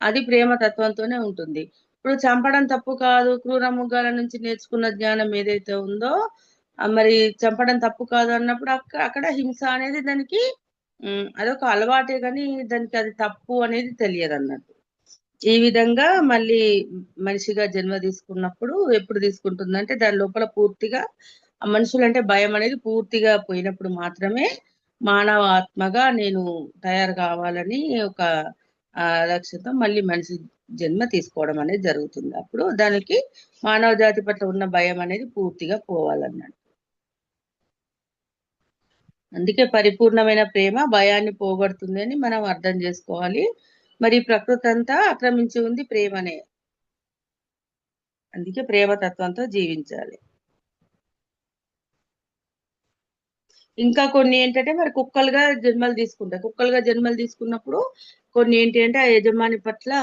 అది ప్రేమతత్వంతోనే ఉంటుంది. ఇప్పుడు చంపడం తప్పు కాదు, క్రూర మృగాల నుంచి నేర్చుకున్న జ్ఞానం ఏదైతే ఉందో మరి చంపడం తప్పు కాదు అన్నప్పుడు అక్కడ హింస అనేది దానికి అదొక అలవాటే, కానీ దానికి అది తప్పు అనేది తెలియదు అన్నట్టు. ఈ విధంగా మళ్ళీ మనిషిగా జన్మ తీసుకున్నప్పుడు ఎప్పుడు తీసుకుంటుందంటే దాని లోపల పూర్తిగా ఆ మనుషులంటే భయం అనేది పూర్తిగా పోయినప్పుడు మాత్రమే మానవ ఆత్మగా నేను తయారు కావాలని ఒక లక్ష్యంతో మళ్ళీ మనిషి జన్మ తీసుకోవడం అనేది జరుగుతుంది. అప్పుడు దానికి మానవ జాతి పట్ల ఉన్న భయం అనేది పూర్తిగా పోవాలన్నట్టు. అందుకే పరిపూర్ణమైన ప్రేమ భయాన్ని పోగొడుతుంది అని మనం అర్థం చేసుకోవాలి. మరి ప్రకృతి అంతా ఆక్రమించి ఉంది ప్రేమనే, అందుకే ప్రేమ తత్వంతో జీవించాలి. ఇంకా కొన్ని ఏంటంటే మరి కుక్కలుగా జన్మలు తీసుకుంటాయి. కుక్కలుగా జన్మలు తీసుకున్నప్పుడు కొన్ని ఏంటి అంటే ఆ యజమాని పట్ల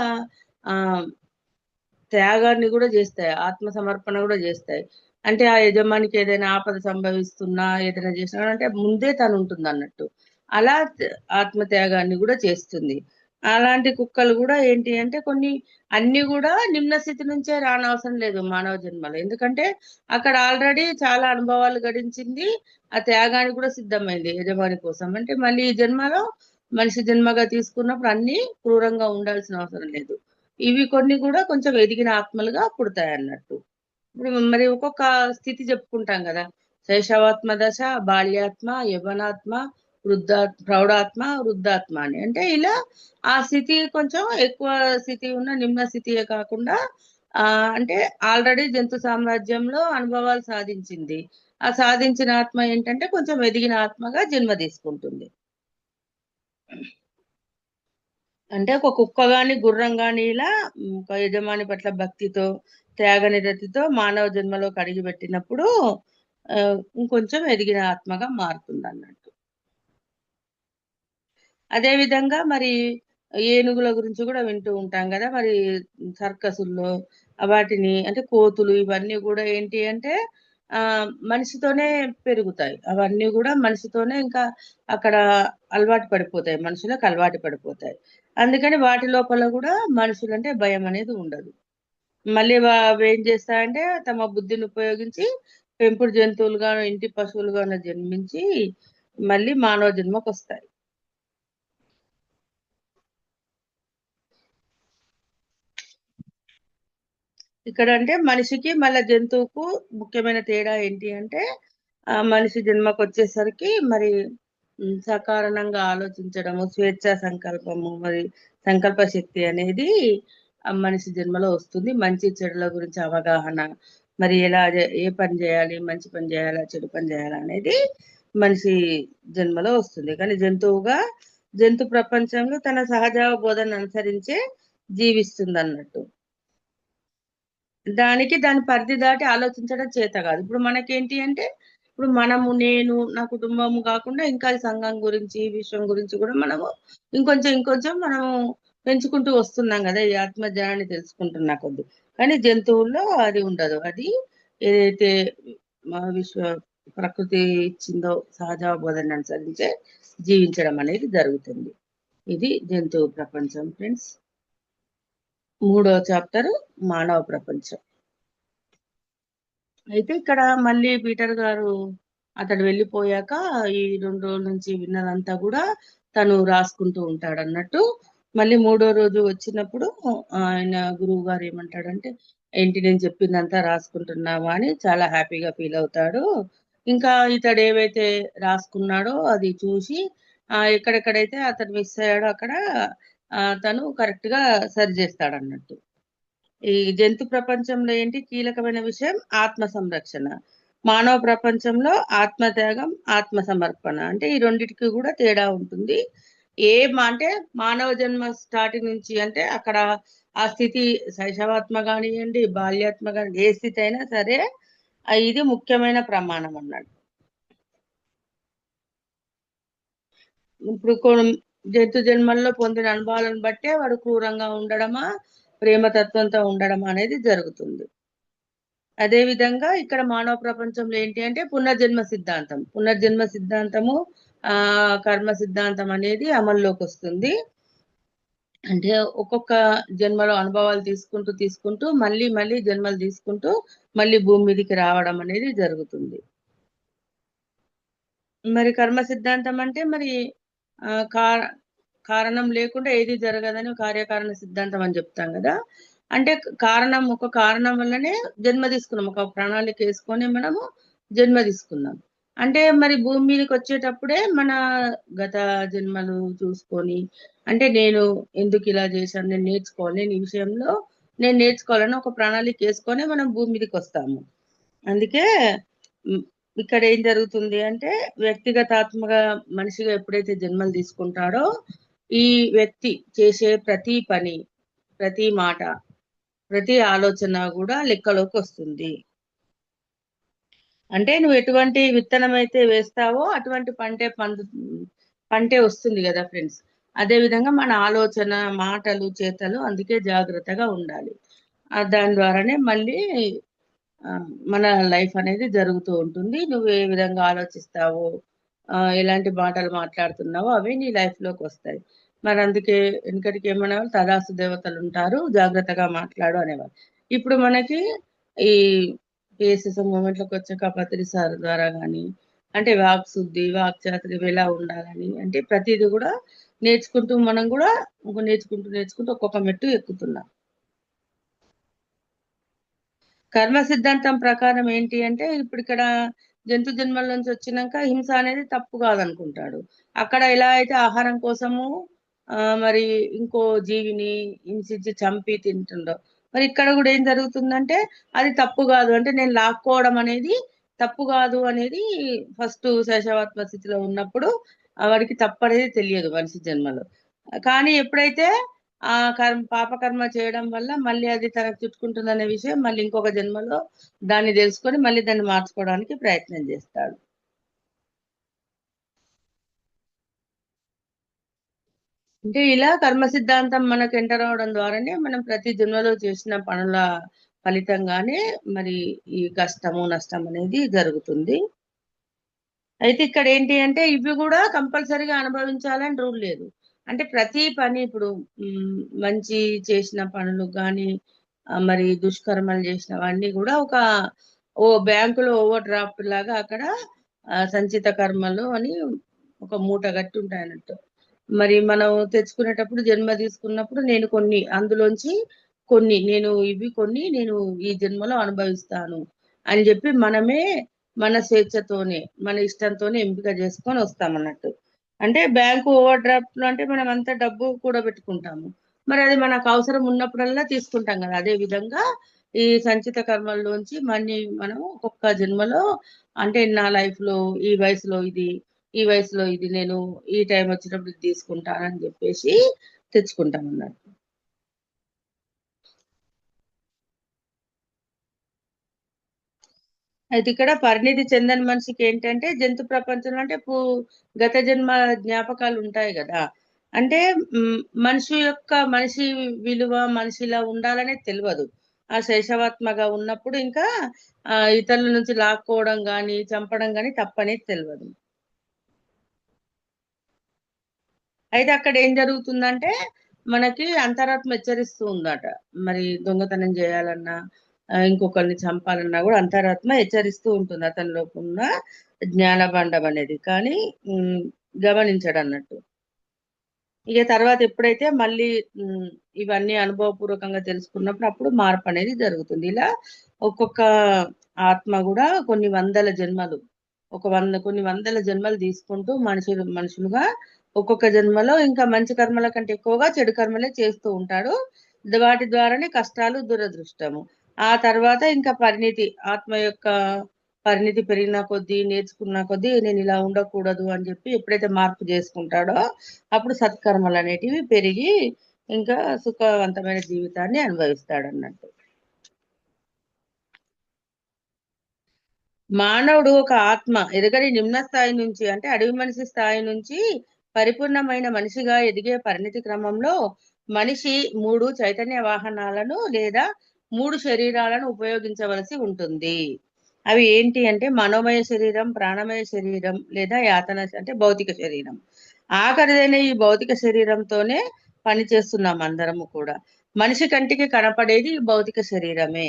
ఆ త్యాగాన్ని కూడా చేస్తాయి, ఆత్మ సమర్పణ కూడా చేస్తాయి. అంటే ఆ యజమానికి ఏదైనా ఆపద సంభవిస్తున్నా ఏదైనా చేసినా అంటే ముందే తను ఉంటుంది అన్నట్టు. అలా ఆత్మ త్యాగాన్ని కూడా చేస్తుంది. అలాంటి కుక్కలు కూడా ఏంటి అంటే కొన్ని అన్ని కూడా నిమ్న స్థితి నుంచే రానవసరం లేదు మానవ జన్మలో, ఎందుకంటే అక్కడ ఆల్రెడీ చాలా అనుభవాలు గడించింది, ఆ త్యాగానికి కూడా సిద్ధమైంది యజమాని కోసం. అంటే మళ్ళీ ఈ జన్మలో మనిషి జన్మగా తీసుకున్నప్పుడు అన్ని క్రూరంగా ఉండాల్సిన అవసరం లేదు. ఇవి కొన్ని కూడా కొంచెం ఎదిగిన ఆత్మలుగా పుడతాయి అన్నట్టు. ఇప్పుడు మరి ఒక్కొక్క స్థితి చెప్పుకుంటాం కదా, శైశవాత్మ దశ, బాల్యాత్మ, యవనాత్మ, ప్రౌఢాత్మ, వృద్ధాత్మ అని. అంటే ఇలా ఆ స్థితి కొంచెం ఎక్కువ స్థితి ఉన్న నిమ్న స్థితియే కాకుండా ఆ అంటే ఆల్రెడీ జంతు సామ్రాజ్యంలో అనుభవాలు సాధించింది, ఆ సాధించిన ఆత్మ ఏంటంటే కొంచెం ఎదిగిన ఆత్మగా జన్మ తీసుకుంటుంది. అంటే ఒక కుక్క గాని గుర్రం గాని ఇలా ఒక యజమాని పట్ల భక్తితో త్యాగ నిరతితో మానవ జన్మలో కడిగి పెట్టినప్పుడు ఇంకొంచెం ఎదిగిన ఆత్మగా మారుతుంది అన్నట్టు. అదే విధంగా మరి ఏనుగుల గురించి కూడా వింటూ ఉంటాం కదా, మరి సర్కసుల్లో వాటిని అంటే కోతులు ఇవన్నీ కూడా ఏంటి అంటే ఆ మనిషితోనే పెరుగుతాయి, అవన్నీ కూడా మనిషితోనే ఇంకా అక్కడ అలవాటు పడిపోతాయి, మనుషులకు అలవాటు పడిపోతాయి. అందుకని వాటి లోపల కూడా మనుషులంటే భయం అనేది ఉండదు. మళ్ళీ అవి ఏం చేస్తాయంటే తమ బుద్ధిని ఉపయోగించి పెంపుడు జంతువులుగాను ఇంటి పశువులుగాను జన్మించి మళ్ళీ మానవ జన్మకు వస్తాయి. ఇక్కడ అంటే మనిషికి మళ్ళీ జంతువుకు ముఖ్యమైన తేడా ఏంటి అంటే మనిషి జన్మకు వచ్చేసరికి మరి సకారణంగా ఆలోచించడము, స్వేచ్ఛా సంకల్పము, మరి సంకల్ప శక్తి అనేది ఆ మనిషి జన్మలో వస్తుంది. మంచి చెడుల గురించి అవగాహన, మరి ఎలా ఏ పని చేయాలి, మంచి పని చేయాలా చెడు పని చేయాలా అనేది మనిషి జన్మలో వస్తుంది. కానీ జంతువుగా జంతు ప్రపంచంలో తన సహజ బోధన అనుసరించే జీవిస్తుంది అన్నట్టు. దాని పరిధి దాటి ఆలోచించడం చేత కాదు. ఇప్పుడు మనకేంటి అంటే ఇప్పుడు మనము నేను నా కుటుంబం కాకుండా ఇంకా ఈ సంఘం గురించి విశ్వం గురించి కూడా మనము ఇంకొంచెం మనము పెంచుకుంటూ వస్తున్నాం కదా ఈ ఆత్మజ్ఞానాన్ని తెలుసుకుంటున్నా కొద్ది. కానీ జంతువుల్లో అది ఉండదు, అది ఏదైతే మా విశ్వ ప్రకృతి ఇచ్చిందో సహజ బోధన అనుసరించే జీవించడం అనేది జరుగుతుంది. ఇది జంతువు ప్రపంచం ఫ్రెండ్స్. 3వ చాప్టర్ మానవ ప్రపంచం. అయితే ఇక్కడ మళ్ళీ పీటర్ గారు అతడు వెళ్ళిపోయాక ఈ 2 రోజుల నుంచి విన్నదంతా కూడా తను రాసుకుంటూ ఉంటాడు అన్నట్టు. మళ్ళీ 3వ రోజు వచ్చినప్పుడు ఆయన గురువు గారు ఏమంటాడంటే, ఏంటి నేను చెప్పిందంతా రాసుకుంటున్నావా అని చాలా హ్యాపీగా ఫీల్ అవుతాడు. ఇంకా ఇతడు ఏవైతే రాసుకున్నాడో అది చూసి ఎక్కడెక్కడైతే అతను మిస్ అయ్యాడో అక్కడ తను కరెక్ట్ గా సరి చేస్తాడన్నట్టు. ఈ జంతు ప్రపంచంలో ఏంటి కీలకమైన విషయం ఆత్మ సంరక్షణ. మానవ ప్రపంచంలో ఆత్మత్యాగం, ఆత్మ సమర్పణ అంటే ఈ రెండిటికి కూడా తేడా ఉంటుంది. అంటే మానవ జన్మ స్టార్టింగ్ నుంచి అంటే అక్కడ ఆ స్థితి శైశవాత్మ కానివ్వండి, బాల్యాత్మ కానీ ఏ స్థితి అయినా సరే ఇది ముఖ్యమైన ప్రమాణం అన్నాడు. ఇప్పుడు జంతు జన్మల్లో పొందిన అనుభవాలను బట్టే వాడు క్రూరంగా ఉండడమా, ప్రేమతత్వంతో ఉండడమా అనేది జరుగుతుంది. అదే విధంగా ఇక్కడ మానవ ప్రపంచంలో ఏంటి అంటే పునర్జన్మ సిద్ధాంతం. పునర్జన్మ సిద్ధాంతము కర్మ సిద్ధాంతం అనేది అమల్లోకి వస్తుంది. అంటే ఒక్కొక్క జన్మలో అనుభవాలు తీసుకుంటూ తీసుకుంటూ మళ్ళీ మళ్ళీ జన్మలు తీసుకుంటూ మళ్ళీ భూమి మీదకి రావడం అనేది జరుగుతుంది. మరి కర్మ సిద్ధాంతం అంటే మరి కారణం లేకుండా ఏది జరగదని కార్యకారణ సిద్ధాంతం అని చెప్తాం కదా. అంటే ఒక కారణం వల్లనే జన్మ తీసుకున్నాం, ఒక ప్రణాళిక వేసుకొని మనము జన్మ తీసుకున్నాం. అంటే మరి భూమి మీదకి వచ్చేటప్పుడే మన గత జన్మలు చూసుకొని, అంటే నేను ఎందుకు ఇలా చేశాను, నేను నేర్చుకోవాలి, నేను ఈ విషయంలో నేను నేర్చుకోవాలని ఒక ప్రణాళిక వేసుకొని మనం భూమి మీదకి వస్తాము. అందుకే ఇక్కడ ఏం జరుగుతుంది అంటే వ్యక్తిగతాత్మగా మనిషిగా ఎప్పుడైతే జన్మలు తీసుకుంటాడో ఈ వ్యక్తి చేసే ప్రతి పని, ప్రతి మాట, ప్రతి ఆలోచన కూడా లెక్కలోకి వస్తుంది. అంటే నువ్వు ఎటువంటి విత్తనం అయితే వేస్తావో అటువంటి పంటే వస్తుంది కదా ఫ్రెండ్స్. అదే విధంగా మన ఆలోచన, మాటలు, చేతలు అందుకే జాగ్రత్తగా ఉండాలి. దాని ద్వారానే మళ్ళీ మన లైఫ్ అనేది జరుగుతూ ఉంటుంది. నువ్వు ఏ విధంగా ఆలోచిస్తావో, ఎలాంటి మాటలు మాట్లాడుతున్నావో అవి నీ లైఫ్ లోకి వస్తాయి. మరి అందుకే వెనకటికి ఏమనేవాళ్ళు, తదాసు దేవతలు ఉంటారు, జాగ్రత్తగా మాట్లాడు అనేవారు. ఇప్పుడు మనకి ఈ పిఎస్ఎస్ మూమెంట్లోకి వచ్చే కపత్రి సార్ ద్వారా కానీ, అంటే వాక్ శుద్ధి, వాక్ చాతుర్యం ఎలా ఉండాలని అంటే ప్రతిదీ కూడా నేర్చుకుంటూ మనం కూడా నేర్చుకుంటూ ఒక్కొక్క మెట్టు ఎక్కుతున్నాం. కర్మ సిద్ధాంతం ప్రకారం ఏంటి అంటే ఇప్పుడు ఇక్కడ జంతు జన్మల నుంచి వచ్చినాక హింస అనేది తప్పు కాదనుకుంటాడు. అక్కడ ఎలా అయితే ఆహారం కోసము మరి ఇంకో జీవిని హింసించి చంపి తింటుండో, మరి ఇక్కడ కూడా ఏం జరుగుతుందంటే అది తప్పు కాదు, అంటే నేను లాక్కోవడం అనేది తప్పు కాదు అనేది ఫస్ట్ శైశవాత్మ స్థితిలో ఉన్నప్పుడు వాడికి తప్పు అనేది తెలియదు మనిషి జన్మలో. కానీ ఎప్పుడైతే పాపకర్మ చేయడం వల్ల మళ్ళీ అది తనకు చుట్టుకుంటుందనే విషయం మళ్ళీ ఇంకొక జన్మలో దాన్ని తెలుసుకొని మళ్ళీ దాన్ని మార్చుకోవడానికి ప్రయత్నం చేస్తాడు. అంటే ఇలా కర్మ సిద్ధాంతం మనకు ఎంటర్ అవడం ద్వారానే మనం ప్రతి జన్మలో చేసిన పనుల ఫలితంగానే మరి ఈ కష్టము, నష్టం అనేది జరుగుతుంది. అయితే ఇక్కడ ఏంటి అంటే ఇవి కూడా కంపల్సరీగా అనుభవించాలని రూల్ లేదు. అంటే ప్రతి పని ఇప్పుడు మంచి చేసిన పనులు కానీ మరి దుష్కర్మలు చేసినవన్నీ కూడా బ్యాంకులో ఓవర్ డ్రాఫ్ట్ లాగా అక్కడ సంచిత కర్మలు అని ఒక మూట గట్టి ఉంటాయి అన్నట్టు. మరి మనం తెచ్చుకునేటప్పుడు జన్మ తీసుకున్నప్పుడు నేను అందులోంచి నేను ఈ జన్మలో అనుభవిస్తాను అని చెప్పి మనమే మన స్వేచ్ఛతోనే మన ఇష్టంతోనే ఎంపిక చేసుకొని వస్తామన్నట్టు. అంటే బ్యాంకు ఓవర్ డ్రాఫ్ట్ లో అంటే మనం అంత డబ్బు కూడా పెట్టుకుంటాము, మరి అది మనకు అవసరం ఉన్నప్పుడల్లా తీసుకుంటాం కదా. అదే విధంగా ఈ సంచిత కర్మల్లోంచి మనం ఒక్కొక్క జన్మలో అంటే నా లైఫ్ లో ఈ వయసులో ఇది నేను ఈ టైం వచ్చినప్పుడు ఇది తీసుకుంటానని చెప్పేసి తెచ్చుకుంటాం అన్నట్టు. అయితే ఇక్కడ పరిణితి చెందని మనిషికి ఏంటంటే జంతు ప్రపంచంలో అంటే గత జన్మ జ్ఞాపకాలు ఉంటాయి కదా. అంటే మనిషి విలువ మనిషిలా ఉండాలనే తెలియదు. ఆ శైశవాత్మగా ఉన్నప్పుడు ఇంకా ఇతరుల నుంచి లాక్కోవడం గాని చంపడం గాని తప్పనేది తెలియదు. అయితే అక్కడ ఏం జరుగుతుందంటే మనకి అంతరాత్మ హెచ్చరిస్తూ ఉందట. మరి దొంగతనం చేయాలన్నా ఇంకొకరిని చంపాలన్నా కూడా అంతరాత్మ హెచ్చరిస్తూ ఉంటుంది అతనిలో ఉన్న జ్ఞానభండం అనేది, కానీ గమనించడు అన్నట్టు. ఇక తర్వాత ఎప్పుడైతే మళ్ళీ ఉమ్, ఇవన్నీ అనుభవపూర్వకంగా తెలుసుకున్నప్పుడు అప్పుడు మార్పు అనేది జరుగుతుంది. ఇలా ఒక్కొక్క ఆత్మ కూడా కొన్ని వందల జన్మలు తీసుకుంటూ మనుషులుగా ఒక్కొక్క జన్మలో ఇంకా మంచి కర్మల కంటే ఎక్కువగా చెడు కర్మలే చేస్తూ ఉంటాడు. వాటి ద్వారానే కష్టాలు, దురదృష్టము. ఆ తర్వాత ఇంకా ఆత్మ యొక్క పరిణితి పెరిగిన కొద్దీ, నేర్చుకున్న కొద్దీ నేను ఇలా ఉండకూడదు అని చెప్పి ఎప్పుడైతే మార్పు చేసుకుంటాడో అప్పుడు సత్కర్మలు అనేటివి పెరిగి ఇంకా సుఖవంతమైన జీవితాన్ని అనుభవిస్తాడు అన్నట్టు. మానవుడు ఒక ఆత్మ ఎదగని నిమ్న స్థాయి నుంచి, అంటే అడవి మనిషి స్థాయి నుంచి పరిపూర్ణమైన మనిషిగా ఎదిగే పరిణితి క్రమంలో మనిషి 3 చైతన్య వాహనాలను లేదా 3 శరీరాలను ఉపయోగించవలసి ఉంటుంది. అవి ఏంటి అంటే మనోమయ శరీరం, ప్రాణమయ శరీరం లేదా యాతన అంటే భౌతిక శరీరం. ఆఖరిదైన ఈ భౌతిక శరీరంతోనే పనిచేస్తున్నాం అందరము కూడా. మనిషి కంటికి కనపడేది ఈ భౌతిక శరీరమే.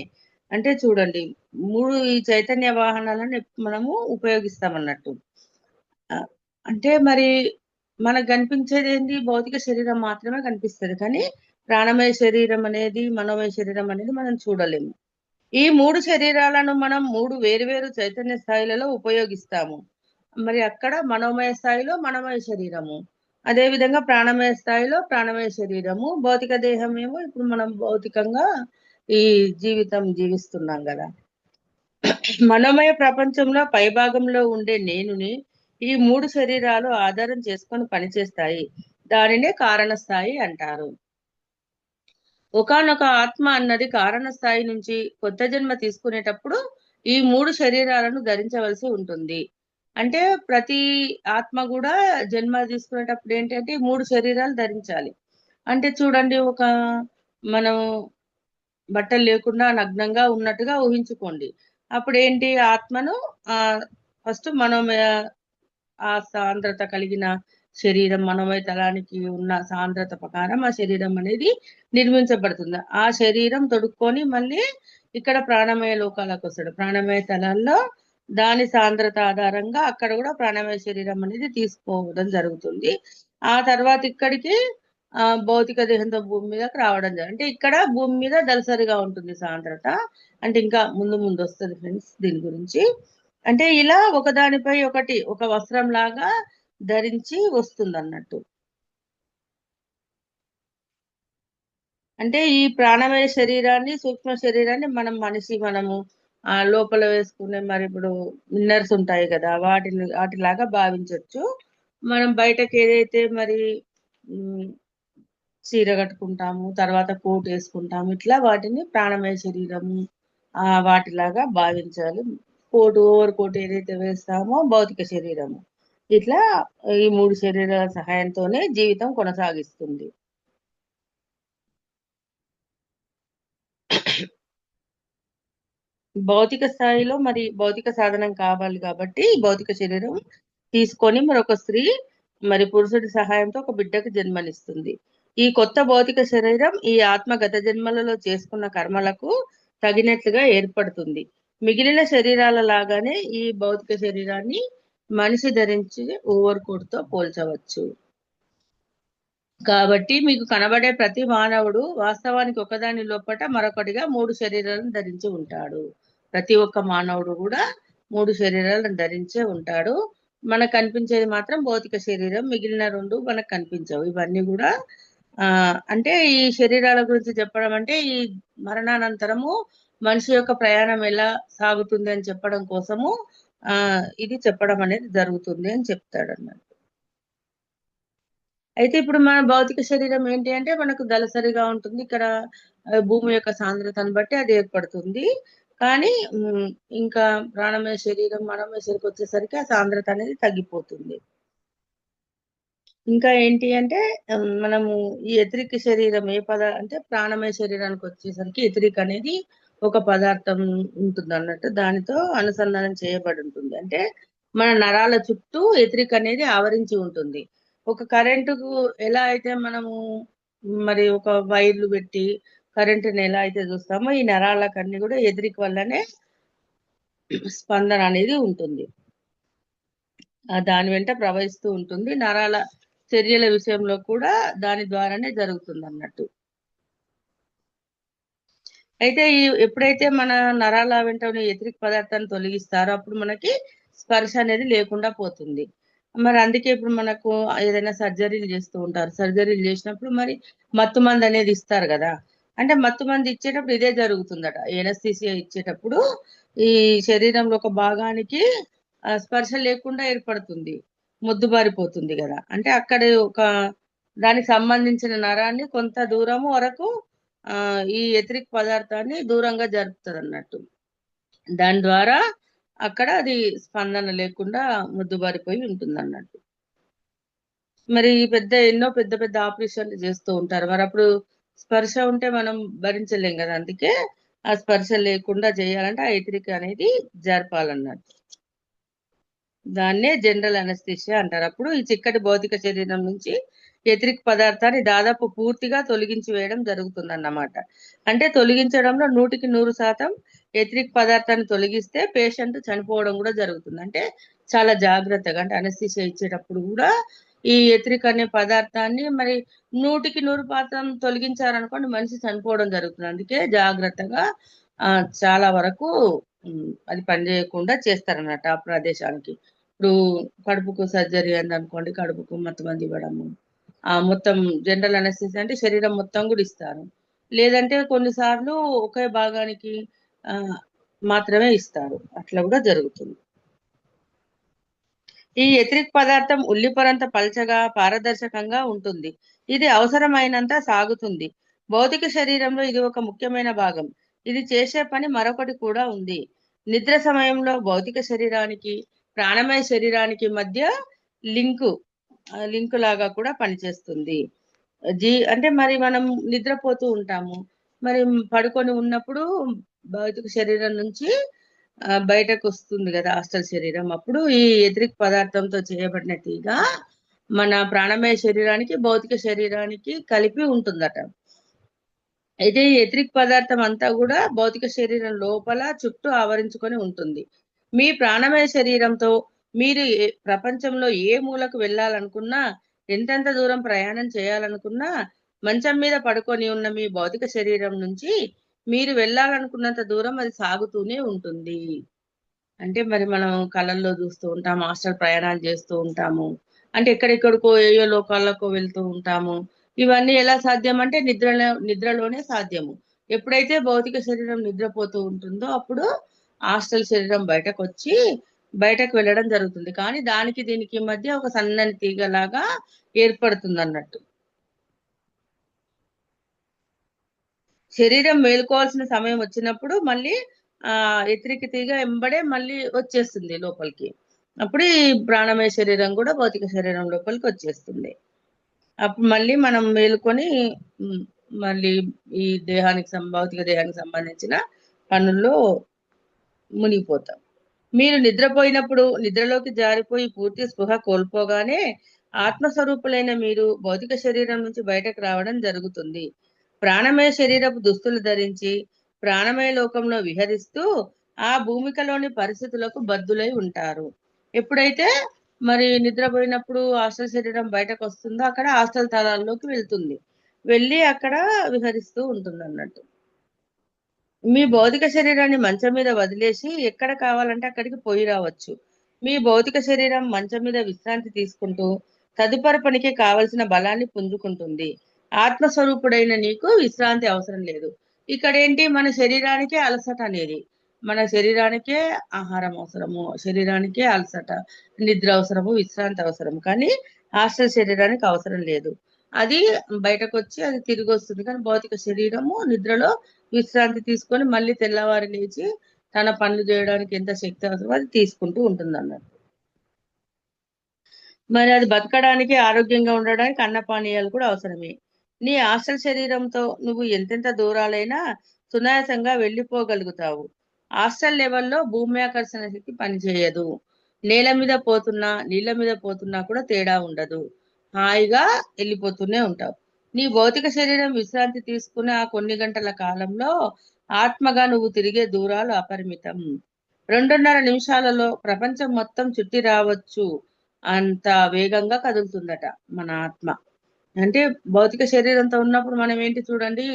అంటే చూడండి, ఈ చైతన్య వాహనాలను మనము ఉపయోగిస్తాం అన్నట్టు. ఆ, అంటే మరి మనకు కనిపించేది ఏంటి? భౌతిక శరీరం మాత్రమే కనిపిస్తుంది, కానీ ప్రాణమయ శరీరం అనేది, మనోమయ శరీరం అనేది మనం చూడలేము. ఈ 3 శరీరాలను మనం 3 వేరువేరు చైతన్య స్థాయిలలో ఉపయోగిస్తాము. మరి అక్కడ మనోమయ స్థాయిలో మనోమయ శరీరము, అదే విధంగా ప్రాణమయ స్థాయిలో ప్రాణమయ శరీరము, భౌతిక దేహం ఏమో ఇప్పుడు మనం భౌతికంగా ఈ జీవితం జీవిస్తున్నాం కదా. మనోమయ ప్రపంచంలో పైభాగంలో ఉండే నేనుని ఈ 3 శరీరాలు ఆధారం చేసుకొని పనిచేస్తాయి. దానినే కారణ స్థాయి అంటారు. ఒకానొక ఆత్మ అన్నది కారణ స్థాయి నుంచి కొత్త జన్మ తీసుకునేటప్పుడు ఈ 3 శరీరాలను ధరించవలసి ఉంటుంది. అంటే ప్రతి ఆత్మ కూడా జన్మ తీసుకునేటప్పుడు ఏంటంటే ఈ 3 శరీరాలు ధరించాలి. అంటే చూడండి, మనం బట్టలు లేకుండా నగ్నంగా ఉన్నట్టుగా ఊహించుకోండి. అప్పుడు ఏంటి, ఆత్మను ఆ ఫస్ట్ మనోమయ ఆ సాంద్రత కలిగిన శరీరం, మనోమయ తలానికి ఉన్న సాంద్రత ప్రకారం ఆ శరీరం అనేది నిర్మించబడుతుంది. ఆ శరీరం తొడుక్కొని మళ్ళీ ఇక్కడ ప్రాణమయ లోకాలకు వస్తాడు. ప్రాణమయ తలాల్లో దాని సాంద్రత ఆధారంగా అక్కడ కూడా ప్రాణమయ శరీరం అనేది తీసుకోవడం జరుగుతుంది. ఆ తర్వాత ఇక్కడికి భౌతిక దేహంతో భూమి మీదకి రావడం జరుగుతుంది. అంటే ఇక్కడ భూమి మీద దళసరిగా ఉంటుంది సాంద్రత. అంటే ఇంకా ముందు ముందు వస్తుంది ఫ్రెండ్స్ దీని గురించి. అంటే ఇలా ఒకదానిపై ఒకటి ఒక వస్త్రం లాగా ధరించి వస్తుంది అన్నట్టు. అంటే ఈ ప్రాణమయ శరీరాన్ని, సూక్ష్మ శరీరాన్ని మనము లోపల వేసుకునే మరి ఇప్పుడు ఇన్నర్స్ ఉంటాయి కదా, వాటిలాగా భావించవచ్చు. మనం బయటకి ఏదైతే మరి చీర కట్టుకుంటాము, తర్వాత కోట్ వేసుకుంటాము, ఇట్లా వాటిని ప్రాణమయ శరీరము వాటిలాగా భావించాలి. ఓవర్ కోట్ ఏదైతే వేస్తామో భౌతిక శరీరము. ఇట్లా ఈ 3 శరీరాల సహాయంతోనే జీవితం కొనసాగిస్తుంది. భౌతిక స్థాయిలో మరి భౌతిక సాధనం కావాలి కాబట్టి భౌతిక శరీరం తీసుకొని మరొక స్త్రీ మరి పురుషుడి సహాయంతో ఒక బిడ్డకు జన్మనిస్తుంది. ఈ కొత్త భౌతిక శరీరం ఈ ఆత్మ గత జన్మలలో చేసుకున్న కర్మలకు తగినట్లుగా ఏర్పడుతుంది. మిగిలిన శరీరాల లాగానే ఈ భౌతిక శరీరాన్ని మనిషి ధరించి ఓవర్ కోట్ తో పోల్చవచ్చు. కాబట్టి మీకు కనబడే ప్రతి మానవుడు వాస్తవానికి ఒకదాని లోపట మరొకటిగా 3 శరీరాలను ధరించి ఉంటాడు. ప్రతి ఒక్క మానవుడు కూడా 3 శరీరాలను ధరించే ఉంటాడు. మనకు కనిపించేది మాత్రం భౌతిక శరీరం, మిగిలిన 2 మనకు కనిపించవు. ఇవన్నీ కూడా అంటే ఈ శరీరాల గురించి చెప్పడం అంటే ఈ మరణానంతరము మనిషి యొక్క ప్రయాణం ఎలా సాగుతుంది అని చెప్పడం కోసము ఇది చెప్పడం అనేది జరుగుతుంది అని చెప్తాడు అన్నమాట. అయితే ఇప్పుడు మన భౌతిక శరీరం ఏంటి అంటే మనకు దళసరిగా ఉంటుంది. ఇక్కడ భూమి యొక్క సాంద్రతను బట్టి అది ఏర్పడుతుంది. కానీ ఇంకా ప్రాణమయ శరీరం, మనోమయ శరీరం వచ్చేసరికి ఆ సాంద్రత అనేది తగ్గిపోతుంది. ఇంకా ఏంటి అంటే మనము ఈ ఎతిరిక శరీరం అంటే ప్రాణమయ శరీరానికి వచ్చేసరికి ఎతిరిక అనేది ఒక పదార్థం ఉంటుంది అన్నట్టు, దానితో అనుసంధానం చేయబడి ఉంటుంది. అంటే మన నరాల చుట్టూ ఎతిరిక అనేది ఆవరించి ఉంటుంది. ఒక కరెంటుకు ఎలా అయితే మనము మరి ఒక వైర్లు పెట్టి కరెంటుని ఎలా అయితే చూస్తామో ఈ నరాలకన్నీ కూడా ఎతిరిక వల్లనే స్పందన అనేది ఉంటుంది. దాని వెంట ప్రవహిస్తూ ఉంటుంది. నరాల చర్యల విషయంలో కూడా దాని ద్వారానే జరుగుతుంది అన్నట్టు. అయితే ఎప్పుడైతే మన నరాల వెంట ఉన్న వ్యతిరేక పదార్థాన్ని తొలగిస్తారో అప్పుడు మనకి స్పర్శ అనేది లేకుండా పోతుంది. మరి అందుకే ఇప్పుడు మనకు ఏదైనా సర్జరీలు చేస్తూ ఉంటారు. సర్జరీలు చేసినప్పుడు మరి మత్తు మందు అనేది ఇస్తారు కదా. అంటే మత్తు మందు ఇచ్చేటప్పుడు ఇదే జరుగుతుందట. ఎనస్థీసియా ఇచ్చేటప్పుడు ఈ శరీరంలో ఒక భాగానికి స్పర్శ లేకుండా ఏర్పడుతుంది, మొద్దుబారిపోతుంది కదా. అంటే అక్కడ ఒక దానికి సంబంధించిన నరాన్ని కొంత దూరం వరకు ఆ ఈ ఎథరిక్ పదార్థాన్ని దూరంగా జరుపుతారు అన్నట్టు. దాని ద్వారా అక్కడ అది స్పందన లేకుండా ముద్దుబారిపోయి ఉంటుంది అన్నట్టు. మరి ఎన్నో పెద్ద పెద్ద ఆపరేషన్లు చేస్తూ ఉంటారు. మరి అప్పుడు స్పర్శ ఉంటే మనం భరించలేం కదా. అందుకే ఆ స్పర్శ లేకుండా చేయాలంటే ఆ ఎథరిక్ అనేది జరపాలన్నట్టు. దాన్నే జనరల్ అనస్థీషియా అంటారు. అప్పుడు ఈ చిక్కటి భౌతిక శరీరం నుంచి ఎథరిక్ పదార్థాన్ని దాదాపు పూర్తిగా తొలగించి వేయడం జరుగుతుందన్నమాట. అంటే తొలగించడంలో 100% ఎథరిక్ పదార్థాన్ని తొలగిస్తే పేషెంట్ చనిపోవడం కూడా జరుగుతుంది. అంటే చాలా జాగ్రత్తగా, అంటే అనస్థీషియా ఇచ్చేటప్పుడు కూడా ఈ ఎథరిక్ అనే పదార్థాన్ని మరి 100% తొలగించారనుకోండి మనిషి చనిపోవడం జరుగుతుంది. అందుకే జాగ్రత్తగా చాలా వరకు అది పనిచేయకుండా చేస్తారన్నట్టు ఆ ప్రదేశానికి. ఇప్పుడు కడుపుకు సర్జరీ అయింది అనుకోండి, కడుపుకు మొత్తం మంది ఇవ్వడము, మొత్తం జనరల్ అనస్థీసియా అంటే శరీరం మొత్తం కూడా ఇస్తారు. లేదంటే కొన్నిసార్లు ఒకే భాగానికి ఆ మాత్రమే ఇస్తారు. అట్లా కూడా జరుగుతుంది. ఈ ఎథరిక్ పదార్థం ఉల్లిపొరంత పల్చగా పారదర్శకంగా ఉంటుంది. ఇది అవసరమైనంత సాగుతుంది. భౌతిక శరీరంలో ఇది ఒక ముఖ్యమైన భాగం. ఇది చేసే పని మరొకటి కూడా ఉంది. నిద్ర సమయంలో భౌతిక శరీరానికి ప్రాణమయ శరీరానికి మధ్య లింకు లింకు లాగా కూడా పనిచేస్తుంది. అంటే మరి మనం నిద్రపోతూ ఉంటాము. మరి పడుకొని ఉన్నప్పుడు భౌతిక శరీరం నుంచి బయటకు వస్తుంది కదా హాస్టల్ శరీరం. అప్పుడు ఈ ఎథరిక్ పదార్థంతో చేయబడిన తీగ మన ప్రాణమయ శరీరానికి భౌతిక శరీరానికి కలిపి ఉంటుందట. అయితే ఈ ఎథరిక్ పదార్థం అంతా కూడా భౌతిక శరీరం లోపల చుట్టూ ఆవరించుకొని ఉంటుంది. మీ ప్రాణమయ శరీరంతో మీరు ప్రపంచంలో ఏ మూలకు వెళ్ళాలనుకున్నా, ఎంతెంత దూరం ప్రయాణం చేయాలనుకున్నా, మంచం మీద పడుకొని ఉన్న మీ భౌతిక శరీరం నుంచి మీరు వెళ్ళాలనుకున్నంత దూరం అది సాగుతూనే ఉంటుంది. అంటే మరి మనం కళల్లో చూస్తూ ఉంటాం, హాస్టల్ ప్రయాణాలు చేస్తూ ఉంటాము, అంటే ఎక్కడెక్కడికో ఏయో లోకాలకో వెళ్తూ ఉంటాము. ఇవన్నీ ఎలా సాధ్యం అంటే నిద్రలోనే సాధ్యము. ఎప్పుడైతే భౌతిక శరీరం నిద్రపోతూ ఉంటుందో అప్పుడు హాస్టల్ శరీరం బయటకు వెళ్ళడం జరుగుతుంది. కానీ దానికి దీనికి మధ్య ఒక సన్నని తీగలాగా ఏర్పడుతుంది అన్నట్టు. శరీరం మేలుకోవాల్సిన సమయం వచ్చినప్పుడు మళ్ళీ ఎతిరికి తీగ ఎంబడే మళ్ళీ వచ్చేస్తుంది లోపలికి. అప్పుడు ఈ ప్రాణమయ శరీరం కూడా భౌతిక శరీరం లోపలికి వచ్చేస్తుంది. అప్పుడు మళ్ళీ మనం మేలుకొని మళ్ళీ ఈ భౌతిక దేహానికి సంబంధించిన పనుల్లో మునిగిపోతాం. మీరు నిద్రపోయినప్పుడు నిద్రలోకి జారిపోయి పూర్తి స్పృహ కోల్పోగానే ఆత్మస్వరూపులైన మీరు భౌతిక శరీరం నుంచి బయటకు రావడం జరుగుతుంది. ప్రాణమయ శరీరపు దుస్తులు ధరించి ప్రాణమయ లోకంలో విహరిస్తూ ఆ భూమికలోని పరిస్థితులకు బద్దులై ఉంటారు. ఎప్పుడైతే మరి నిద్రపోయినప్పుడు హాస్టల్ శరీరం బయటకు వస్తుందో అక్కడ హాస్టల్ తలాల్లోకి వెళ్తుంది, వెళ్ళి అక్కడ విహరిస్తూ ఉంటుంది అన్నట్టు. మీ భౌతిక శరీరాన్ని మంచం మీద వదిలేసి ఎక్కడ కావాలంటే అక్కడికి పోయి రావచ్చు. మీ భౌతిక శరీరం మంచం మీద విశ్రాంతి తీసుకుంటూ తదుపరి పనికి కావలసిన బలాన్ని పుంజుకుంటుంది. ఆత్మస్వరూపుడైన నీకు విశ్రాంతి అవసరం లేదు. ఇక్కడ ఏంటి, మన శరీరానికే అలసట అనేది, మన శరీరానికే ఆహారం అవసరము, శరీరానికే అలసట, నిద్ర అవసరము, విశ్రాంతి అవసరము. కానీ హాస్టల్ శరీరానికి అవసరం లేదు. అది బయటకు వచ్చి అది తిరిగి వస్తుంది. కానీ భౌతిక శరీరము నిద్రలో విశ్రాంతి తీసుకొని మళ్ళీ తెల్లవారి లేచి తన పనులు చేయడానికి ఎంత శక్తి అవసరమో అది తీసుకుంటూ ఉంటుంది అన్నట్టు. మరి అది బతకడానికి ఆరోగ్యంగా ఉండడానికి అన్నపానీయాలు కూడా అవసరమే. నీ హాస్టల్ శరీరంతో నువ్వు ఎంతెంత దూరాలైనా సునాయాసంగా వెళ్ళిపోగలుగుతావు. హాస్టల్ లెవెల్లో భూమి ఆకర్షణ శక్తి పనిచేయదు. నేల మీద పోతున్నా నీళ్ళ మీద పోతున్నా కూడా తేడా ఉండదు. హాయిగా వెళ్ళిపోతూనే ఉంటావు. నీ భౌతిక శరీరం విశ్రాంతి తీసుకునే ఆ కొన్ని గంటల కాలంలో ఆత్మగా నువ్వు తిరిగే దూరాలు అపరిమితం. 2:30 నిమిషాలలో ప్రపంచం మొత్తం చుట్టి రావచ్చు అంత వేగంగా కదులుతుందట మన ఆత్మ. అంటే భౌతిక శరీరంతో ఉన్నప్పుడు మనం ఏంటి చూడండి,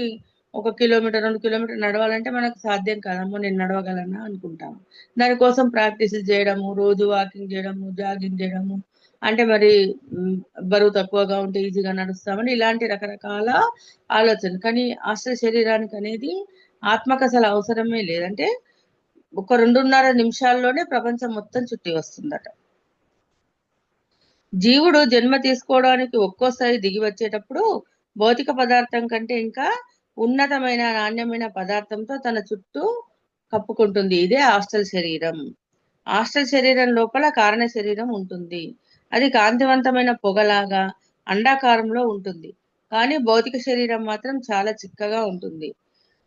1 కిలోమీటర్ 2 కిలోమీటర్ నడవాలంటే మనకు సాధ్యం కాదమ్మో నేను నడవగలనా అనుకుంటాం. దానికోసం ప్రాక్టీస్ చేయడము, రోజు వాకింగ్ చేయడము, జాగింగ్ చేయడము, అంటే మరి ఉమ్, బరువు తక్కువగా ఉంటే ఈజీగా నడుస్తామని ఇలాంటి రకరకాల ఆలోచన. కానీ అసలు శరీరానికి అనేది ఆత్మకు అసలు అవసరమే లేదంటే ఒక 2.5 నిమిషాల్లోనే ప్రపంచం మొత్తం చుట్టి వస్తుందట. జీవుడు జన్మ తీసుకోవడానికి ఒక్కోసారి దిగి వచ్చేటప్పుడు భౌతిక పదార్థం కంటే ఇంకా ఉన్నతమైన నాణ్యమైన పదార్థంతో తన చుట్టూ కప్పుకుంటుంది. ఇదే హాస్టల్ శరీరం. హాస్టల్ శరీరం లోపల కారణ శరీరం ఉంటుంది. అది కాంతివంతమైన పొగలాగా అండాకారంలో ఉంటుంది. కానీ భౌతిక శరీరం మాత్రం చాలా చిక్కగా ఉంటుంది.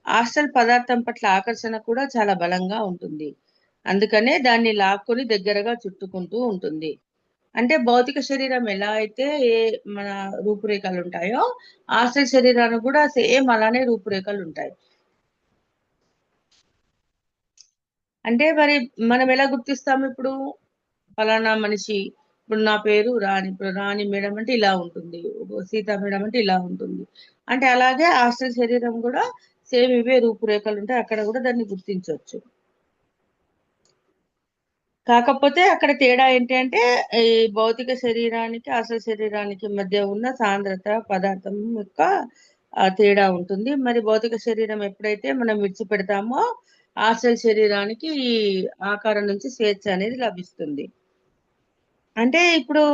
హాస్టల్ పదార్థం పట్ల ఆకర్షణ కూడా చాలా బలంగా ఉంటుంది. అందుకనే దాన్ని లాక్కొని దగ్గరగా చుట్టుకుంటూ ఉంటుంది. అంటే భౌతిక శరీరం ఎలా అయితే మన రూపురేఖలు ఉంటాయో హాస్టల్ శరీరానికి కూడా సేమ్ అలానే రూపురేఖలు ఉంటాయి. అంటే మరి మనం ఎలా గుర్తిస్తాము ఇప్పుడు? ఫలానా మనిషి, ఇప్పుడు నా పేరు రాణి, ఇప్పుడు రాణి మేడం అంటే ఇలా ఉంటుంది, సీత మేడం అంటే ఇలా ఉంటుంది. అంటే అలాగే హాస్టల్ శరీరం కూడా సేమ్ ఇవే రూపురేఖలు ఉంటాయి, అక్కడ కూడా దాన్ని గుర్తించవచ్చు. కాకపోతే అక్కడ తేడా ఏంటి అంటే ఈ భౌతిక శరీరానికి అసలు శరీరానికి మధ్య ఉన్న సాంద్రత పదార్థం యొక్క తేడా ఉంటుంది. మరి భౌతిక శరీరం ఎప్పుడైతే మనం విడిచిపెడతామో అసలు శరీరానికి ఈ ఆకారం నుంచి స్వేచ్ఛ అనేది లభిస్తుంది. అంటే ఇప్పుడు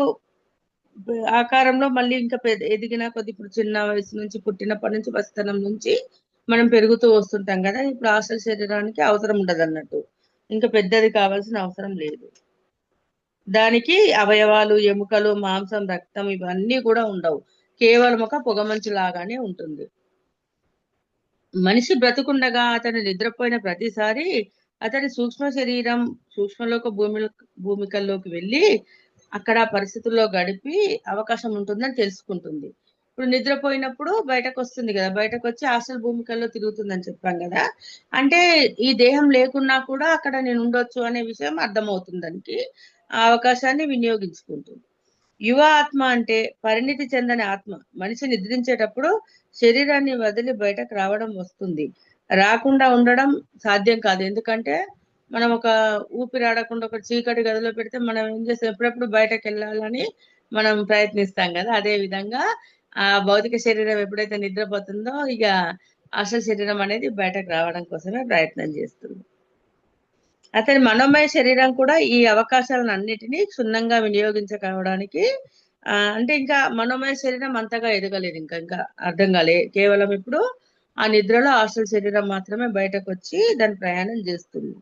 ఆకారంలో మళ్ళీ ఇంకా ఎదిగిన కొద్ది, ఇప్పుడు చిన్న వయసు నుంచి పుట్టినప్పటి నుంచి పసితనం నుంచి మనం పెరుగుతూ వస్తుంటాం కదా, ఇప్పుడు అసలు శరీరానికి అవసరం ఉండదు అన్నట్టు, ఇంకా పెద్దది కావాల్సిన అవసరం లేదు. దానికి అవయవాలు, ఎముకలు, మాంసం, రక్తం ఇవన్నీ కూడా ఉండవు. కేవలం ఒక పొగమంచు లాగానే ఉంటుంది. మనిషి బ్రతుకుండగా అతను నిద్రపోయిన ప్రతిసారి అతని సూక్ష్మ శరీరం సూక్ష్మలోక భూమికల్లోకి వెళ్ళి అక్కడ పరిస్థితుల్లో గడిపి అవకాశం ఉంటుందని తెలుసుకుంటుంది. ఇప్పుడు నిద్రపోయినప్పుడు బయటకు వస్తుంది కదా, బయటకు వచ్చి హాస్టల్ భూమికల్లో తిరుగుతుందని చెప్పాం కదా. అంటే ఈ దేహం లేకున్నా కూడా అక్కడ నేను ఉండొచ్చు అనే విషయం అర్థమవుతుంది దానికి, ఆ అవకాశాన్ని వినియోగించుకుంటుంది. యువ ఆత్మ అంటే పరిణితి చెందని ఆత్మ. మనిషి నిద్రించేటప్పుడు శరీరాన్ని వదిలి బయటకు రావడం వస్తుంది, రాకుండా ఉండడం సాధ్యం కాదు. ఎందుకంటే మనం ఒక ఊపిరాడకుండా ఒక చీకటి గదిలో పెడితే మనం ఏం చేస్తాం, ఎప్పుడెప్పుడు బయటకు వెళ్ళాలని మనం ప్రయత్నిస్తాం కదా. అదే విధంగా ఆ భౌతిక శరీరం ఎప్పుడైతే నిద్రపోతుందో ఇక అసలు శరీరం అనేది బయటకు రావడం కోసమే ప్రయత్నం చేస్తుంది. అతని మనోమయ శరీరం కూడా ఈ అవకాశాలను అన్నిటినీ క్షుణ్ణంగా వినియోగించకపోవడానికి అంటే ఇంకా మనోమయ శరీరం అంతగా ఎదగలేదు, ఇంకా ఇంకా అర్థం కాలే. కేవలం ఇప్పుడు ఆ నిద్రలో హాస్టల్ శరీరం మాత్రమే బయటకు వచ్చి దాని ప్రయాణం చేస్తుంది.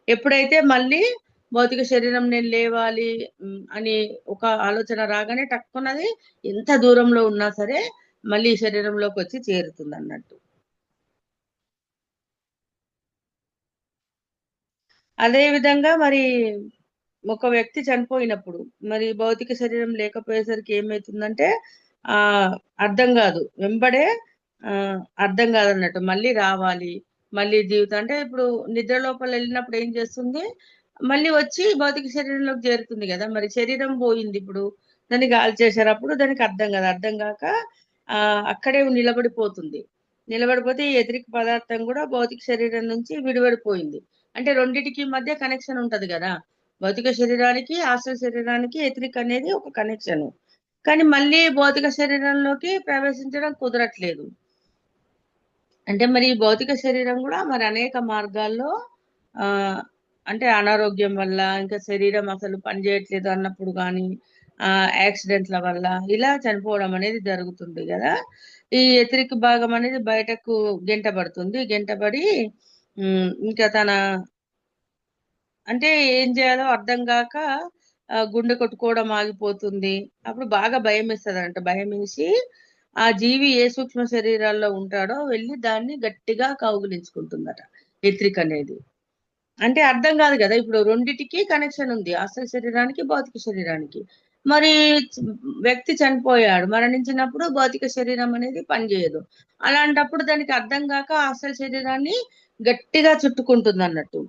ఎప్పుడైతే మళ్ళీ భౌతిక శరీరం నేను లేవాలి అని ఒక ఆలోచన రాగానే టక్కున్నది ఎంత దూరంలో ఉన్నా సరే మళ్ళీ ఈ శరీరంలోకి వచ్చి చేరుతుంది అన్నట్టు. అదే విధంగా మరి ఒక వ్యక్తి చనిపోయినప్పుడు మరి భౌతిక శరీరం లేకపోయేసరికి ఏమైతుందంటే ఆ అర్థం కాదు, వెంబడే ఆ అర్థం కాదన్నట్టు మళ్ళీ రావాలి, మళ్ళీ జీవితం. అంటే ఇప్పుడు నిద్ర లోపల వెళ్ళినప్పుడు ఏం చేస్తుంది, మళ్ళీ వచ్చి భౌతిక శరీరంలోకి చేరుతుంది కదా. మరి శరీరం పోయింది, ఇప్పుడు దాన్ని గాలి చేశారు, అప్పుడు దానికి అర్థం కాదు, అర్థం కాక ఆ అక్కడే నిలబడిపోతుంది. నిలబడిపోతే ఈ ఎదిరిక పదార్థం కూడా భౌతిక శరీరం నుంచి విడిపడిపోయింది. అంటే రెండిటికి మధ్య కనెక్షన్ ఉంటది కదా, భౌతిక శరీరానికి ఆశ్రయ శరీరానికి ఎథరిక్ అనేది ఒక కనెక్షన్. కానీ మళ్ళీ భౌతిక శరీరంలోకి ప్రవేశించడం కుదరట్లేదు. అంటే మరి ఈ భౌతిక శరీరం కూడా మరి అనేక మార్గాల్లో ఆ అంటే అనారోగ్యం వల్ల, ఇంకా శరీరం అసలు పనిచేయట్లేదు అన్నప్పుడు కానీ యాక్సిడెంట్ల వల్ల ఇలా చనిపోవడం అనేది జరుగుతుంది కదా. ఈ ఎథరిక్ భాగం అనేది బయటకు గెంటబడుతుంది, గెంటబడి ఇంకా తన అంటే ఏం చేయాలో అర్థం కాక గుండె కొట్టుకోవడం ఆగిపోతుంది. అప్పుడు బాగా భయం వేస్తుంది భయం వేసి ఆ జీవి ఏ సూక్ష్మ శరీరాల్లో ఉంటాడో వెళ్ళి దాన్ని గట్టిగా కౌగిలించుకుంటుందట ఎత్రిక్ అనేది. అంటే అర్థం కాదు కదా, ఇప్పుడు రెండిటికి కనెక్షన్ ఉంది, అసలు శరీరానికి భౌతిక శరీరానికి. మరి వ్యక్తి చనిపోయాడు, మరణించినప్పుడు భౌతిక శరీరం అనేది పనిచేయదు. అలాంటప్పుడు దానికి అర్థం కాక అసలు శరీరాన్ని గట్టిగా చుట్టుకుంటుంది అన్నట్టు.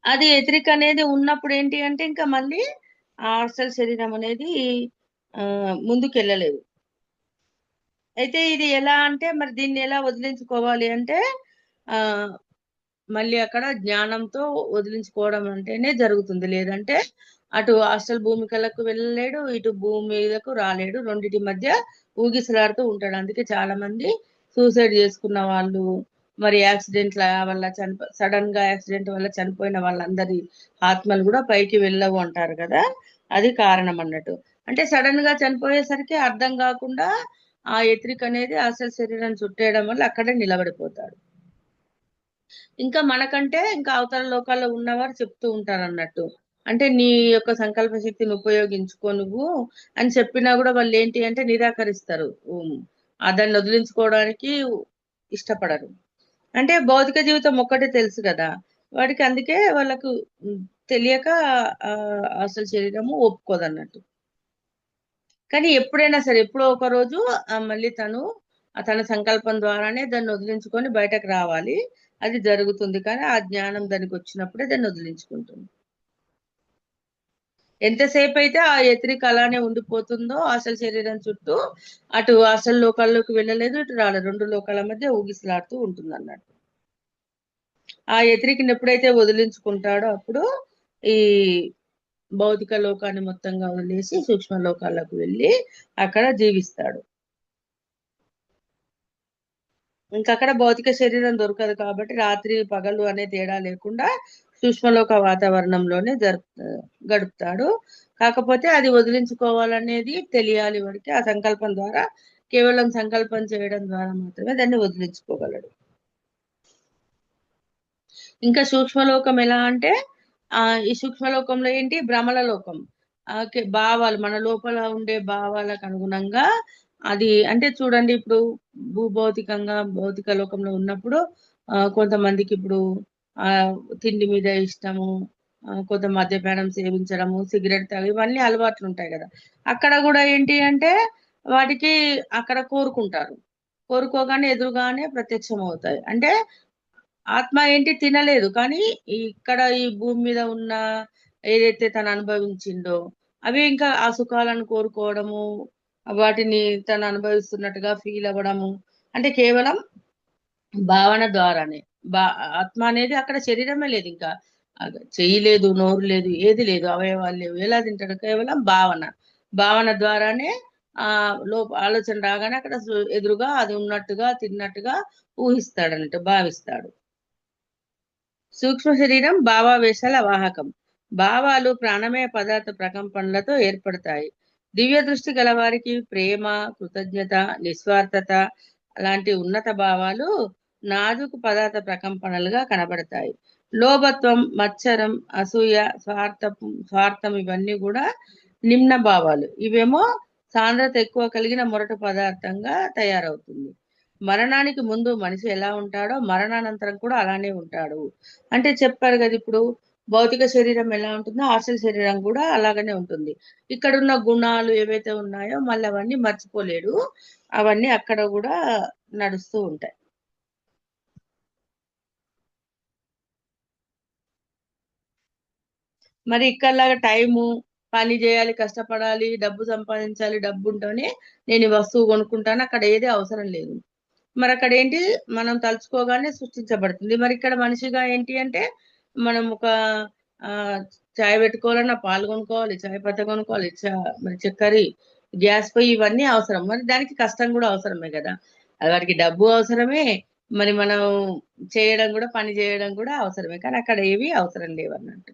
అది ఎథరిక్ అనేది ఉన్నప్పుడు ఏంటి అంటే ఇంకా మళ్ళీ ఆ అసలు శరీరం అనేది ముందుకెళ్ళలేదు. అయితే ఇది ఎలా అంటే మరి దీన్ని ఎలా వదిలించుకోవాలి అంటే ఆ మళ్ళీ అక్కడ జ్ఞానంతో వదిలించుకోవడం అంటేనే జరుగుతుంది. లేదంటే అటు హాస్టల్ భూమికలకు వెళ్ళలేడు, ఇటు భూమి మీదకు రాలేడు. రెండిటి మధ్య ఊగిసలాడుతూ ఉంటాడు. అందుకే చాలా మంది సూసైడ్ చేసుకున్న వాళ్ళు, మరి యాక్సిడెంట్ల వల్ల సడన్ గా యాక్సిడెంట్ వల్ల చనిపోయిన వాళ్ళందరి ఆత్మలు కూడా పైకి వెళ్ళవు అంటారు కదా. అది కారణం అన్నట్టు. అంటే సడన్ గా చనిపోయేసరికి అర్థం కాకుండా ఆ ఎత్రిక్ అనేది అసలు శరీరం చుట్టేయడం వల్ల అక్కడే నిలబడిపోతాడు. ఇంకా మనకంటే ఇంకా అవతల లోకాల్లో ఉన్నవారు చెప్తూ ఉంటారు అన్నట్టు. అంటే నీ యొక్క సంకల్ప శక్తిని ఉపయోగించుకో నువ్వు అని చెప్పినా కూడా వాళ్ళు ఏంటి అంటే నిరాకరిస్తారు. దాన్ని వదిలించుకోవడానికి ఇష్టపడరు. అంటే భౌతిక జీవితం ఒక్కటే తెలుసు కదా వాడికి. అందుకే వాళ్ళకు తెలియక ఆ, అసలు శరీరము ఒప్పుకోదన్నట్టు. కానీ ఎప్పుడైనా సరే ఎప్పుడో ఒక రోజు మళ్ళీ తన సంకల్పం ద్వారానే దాన్ని వదిలించుకొని బయటకు రావాలి. అది జరుగుతుంది. కానీ ఆ జ్ఞానం దానికి వచ్చినప్పుడే దాన్ని వదిలించుకుంటుంది. ఎంతసేపు అయితే ఆ ఎత్రిక అలానే ఉండిపోతుందో అసలు శరీరం చుట్టూ, అటు అసలు లోకాల్లోకి వెళ్ళలేదు, ఇటు రాలేదు. రెండు లోకాల మధ్య ఊగిసలాడుతూ ఉంటుంది అన్నట్టు. ఆ ఎత్రికని ఎప్పుడైతే వదిలించుకుంటాడో అప్పుడు ఈ భౌతిక లోకాన్ని మొత్తంగా వదిలేసి సూక్ష్మ లోకాలకు వెళ్ళి అక్కడ జీవిస్తాడు. ఇంకా అక్కడ భౌతిక శరీరం దొరకదు కాబట్టి రాత్రి పగలు అనే తేడా లేకుండా సూక్ష్మలోక వాతావరణంలోనే గడుపుతాడు. కాకపోతే అది వదిలించుకోవాలనేది తెలియాలి వాడికి. ఆ సంకల్పం ద్వారా, కేవలం సంకల్పం చేయడం ద్వారా మాత్రమే దాన్ని వదిలించుకోగలడు. ఇంకా సూక్ష్మలోకం ఎలా అంటే ఈ సూక్ష్మలోకంలో ఏంటి భ్రమల లోకం. భావాలు మన లోపల ఉండే భావాలకు అనుగుణంగా అది అంటే చూడండి ఇప్పుడు భూభౌతికంగా భౌతిక లోకంలో ఉన్నప్పుడు కొంతమందికి ఇప్పుడు ఆ తిండి మీద ఇష్టము, కొంత మద్యపానం సేవించడము, సిగరెట్ తాగి ఇవన్నీ అలవాట్లు ఉంటాయి కదా. అక్కడ కూడా ఏంటి అంటే వాటికి అక్కడ కోరుకుంటారు. కోరుకోగానే ఎదురుగానే ప్రత్యక్షం అవుతాయి. అంటే ఆత్మ ఏంటి తినలేదు కానీ ఇక్కడ ఈ భూమి మీద ఉన్న ఏదైతే తను అనుభవించిందో అవి ఇంకా ఆ సుఖాలను కోరుకోవడము, వాటిని తను అనుభవిస్తున్నట్టుగా ఫీల్ అవ్వడము, అంటే కేవలం భావన ద్వారానే. బా ఆత్మ అనేది అక్కడ శరీరమే లేదు, ఇంకా చెయ్యి లేదు, నోరు లేదు, ఏది లేదు, అవయవాలు లేవు. ఎలా తింటాడు? కేవలం భావన. భావన ద్వారానే ఆ ఆలోచన రాగానే అక్కడ ఎదురుగా అది ఉన్నట్టుగా తిన్నట్టుగా ఊహిస్తాడు అన్నట్టు, భావిస్తాడు. సూక్ష్మ శరీరం భావావేశాల వాహకం. భావాలు ప్రాణమయ పదార్థ ప్రకంపనలతో ఏర్పడతాయి. దివ్య దృష్టి గలవారికి ప్రేమ, కృతజ్ఞత, నిస్వార్థత లాంటి ఉన్నత భావాలు నాజుకు పదార్థ ప్రకంపనలుగా కనబడతాయి. లోభత్వం, మత్సరం, అసూయ, స్వార్థం ఇవన్నీ కూడా నిమ్న భావాలు. ఇవేమో సాంద్రత ఎక్కువ కలిగిన మొరటు పదార్థంగా తయారవుతుంది. మరణానికి ముందు మనిషి ఎలా ఉంటాడో మరణానంతరం కూడా అలానే ఉంటాడు. అంటే చెప్పారు కదా ఇప్పుడు భౌతిక శరీరం ఎలా ఉంటుందో ఆశల శరీరం కూడా అలాగనే ఉంటుంది. ఇక్కడున్న గుణాలు ఏవైతే ఉన్నాయో మళ్ళీ అవన్నీ మర్చిపోలేడు. అవన్నీ అక్కడ కూడా నడుస్తూ ఉంటాయి. మరి ఇక్కడలాగా టైము, పని చేయాలి, కష్టపడాలి, డబ్బు సంపాదించాలి, డబ్బు ఉంటేనే నేను ఈ వస్తువు కొనుక్కుంటాను, అక్కడ ఏది అవసరం లేదు. మరి అక్కడ ఏంటి మనం తలుచుకోగానే సృష్టించబడుతుంది. మరి ఇక్కడ మనిషిగా ఏంటి అంటే మనం ఒక ఆ చాయ్ పెట్టుకోవాలన్నా పాలు కొనుక్కోవాలి, చాయ్ పత్త కొనుక్కోవాలి, మరి చక్కెర, గ్యాస్ పొయ్యి ఇవన్నీ అవసరం. మరి దానికి కష్టం కూడా అవసరమే కదా. అది వాటికి డబ్బు అవసరమే. మరి మనం చేయడం కూడా, పని చేయడం కూడా అవసరమే. కానీ అక్కడ ఏవి అవసరం లేవన్నట్టు.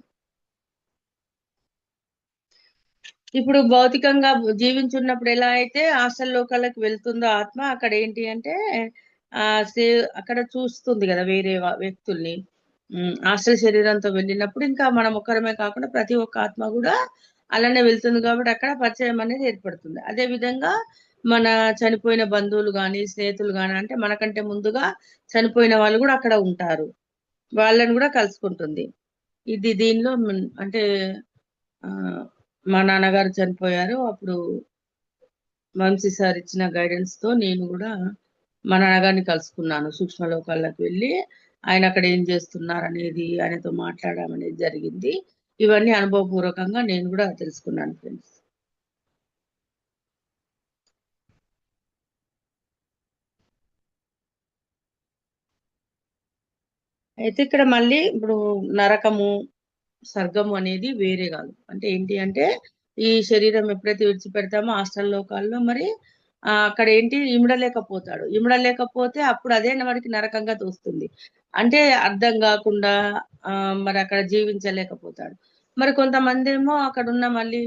ఇప్పుడు భౌతికంగా జీవించున్నప్పుడు ఎలా అయితే హాస్టల్ లోకాలకు వెళ్తుందో ఆత్మ, అక్కడ ఏంటి అంటే ఆ అక్కడ చూస్తుంది కదా వేరే వ్యక్తుల్ని. హాస్టల్ శరీరంతో వెళ్ళినప్పుడు ఇంకా మనం ఒక్కరమే కాకుండా ప్రతి ఒక్క ఆత్మ కూడా అలానే వెళ్తుంది కాబట్టి అక్కడ పరిచయం అనేది ఏర్పడుతుంది. అదే విధంగా మన చనిపోయిన బంధువులు గాని, స్నేహితులు గాని, అంటే మనకంటే ముందుగా చనిపోయిన వాళ్ళు కూడా అక్కడ ఉంటారు. వాళ్ళని కూడా కలుసుకుంటుంది. ఇది దీనిలో అంటే ఆ మా నాన్నగారు చనిపోయారు. అప్పుడు వంశీ సార్ ఇచ్చిన గైడెన్స్ తో నేను కూడా మా నాన్నగారిని కలుసుకున్నాను. సూక్ష్మ లోకాలకు వెళ్ళి ఆయన అక్కడ ఏం చేస్తున్నారు అనేది ఆయనతో మాట్లాడడం అనేది జరిగింది. ఇవన్నీ అనుభవపూర్వకంగా నేను కూడా తెలుసుకున్నాను ఫ్రెండ్స్. అయితే ఇక్కడ మళ్ళీ ఇప్పుడు నరకము స్వర్గము అనేది వేరే కాదు. అంటే ఏంటి అంటే ఈ శరీరం ఎప్పుడైతే విడిచిపెడతామో హాస్టల్ లోకాల్లో మరి అక్కడ ఏంటి ఇమడలేకపోతాడు. ఇమడలేకపోతే అప్పుడు అదే వాడికి నరకంగా తోస్తుంది. అంటే అర్థం కాకుండా ఆ మరి అక్కడ జీవించలేకపోతాడు. మరి కొంతమంది ఏమో అక్కడ ఉన్న మళ్ళీ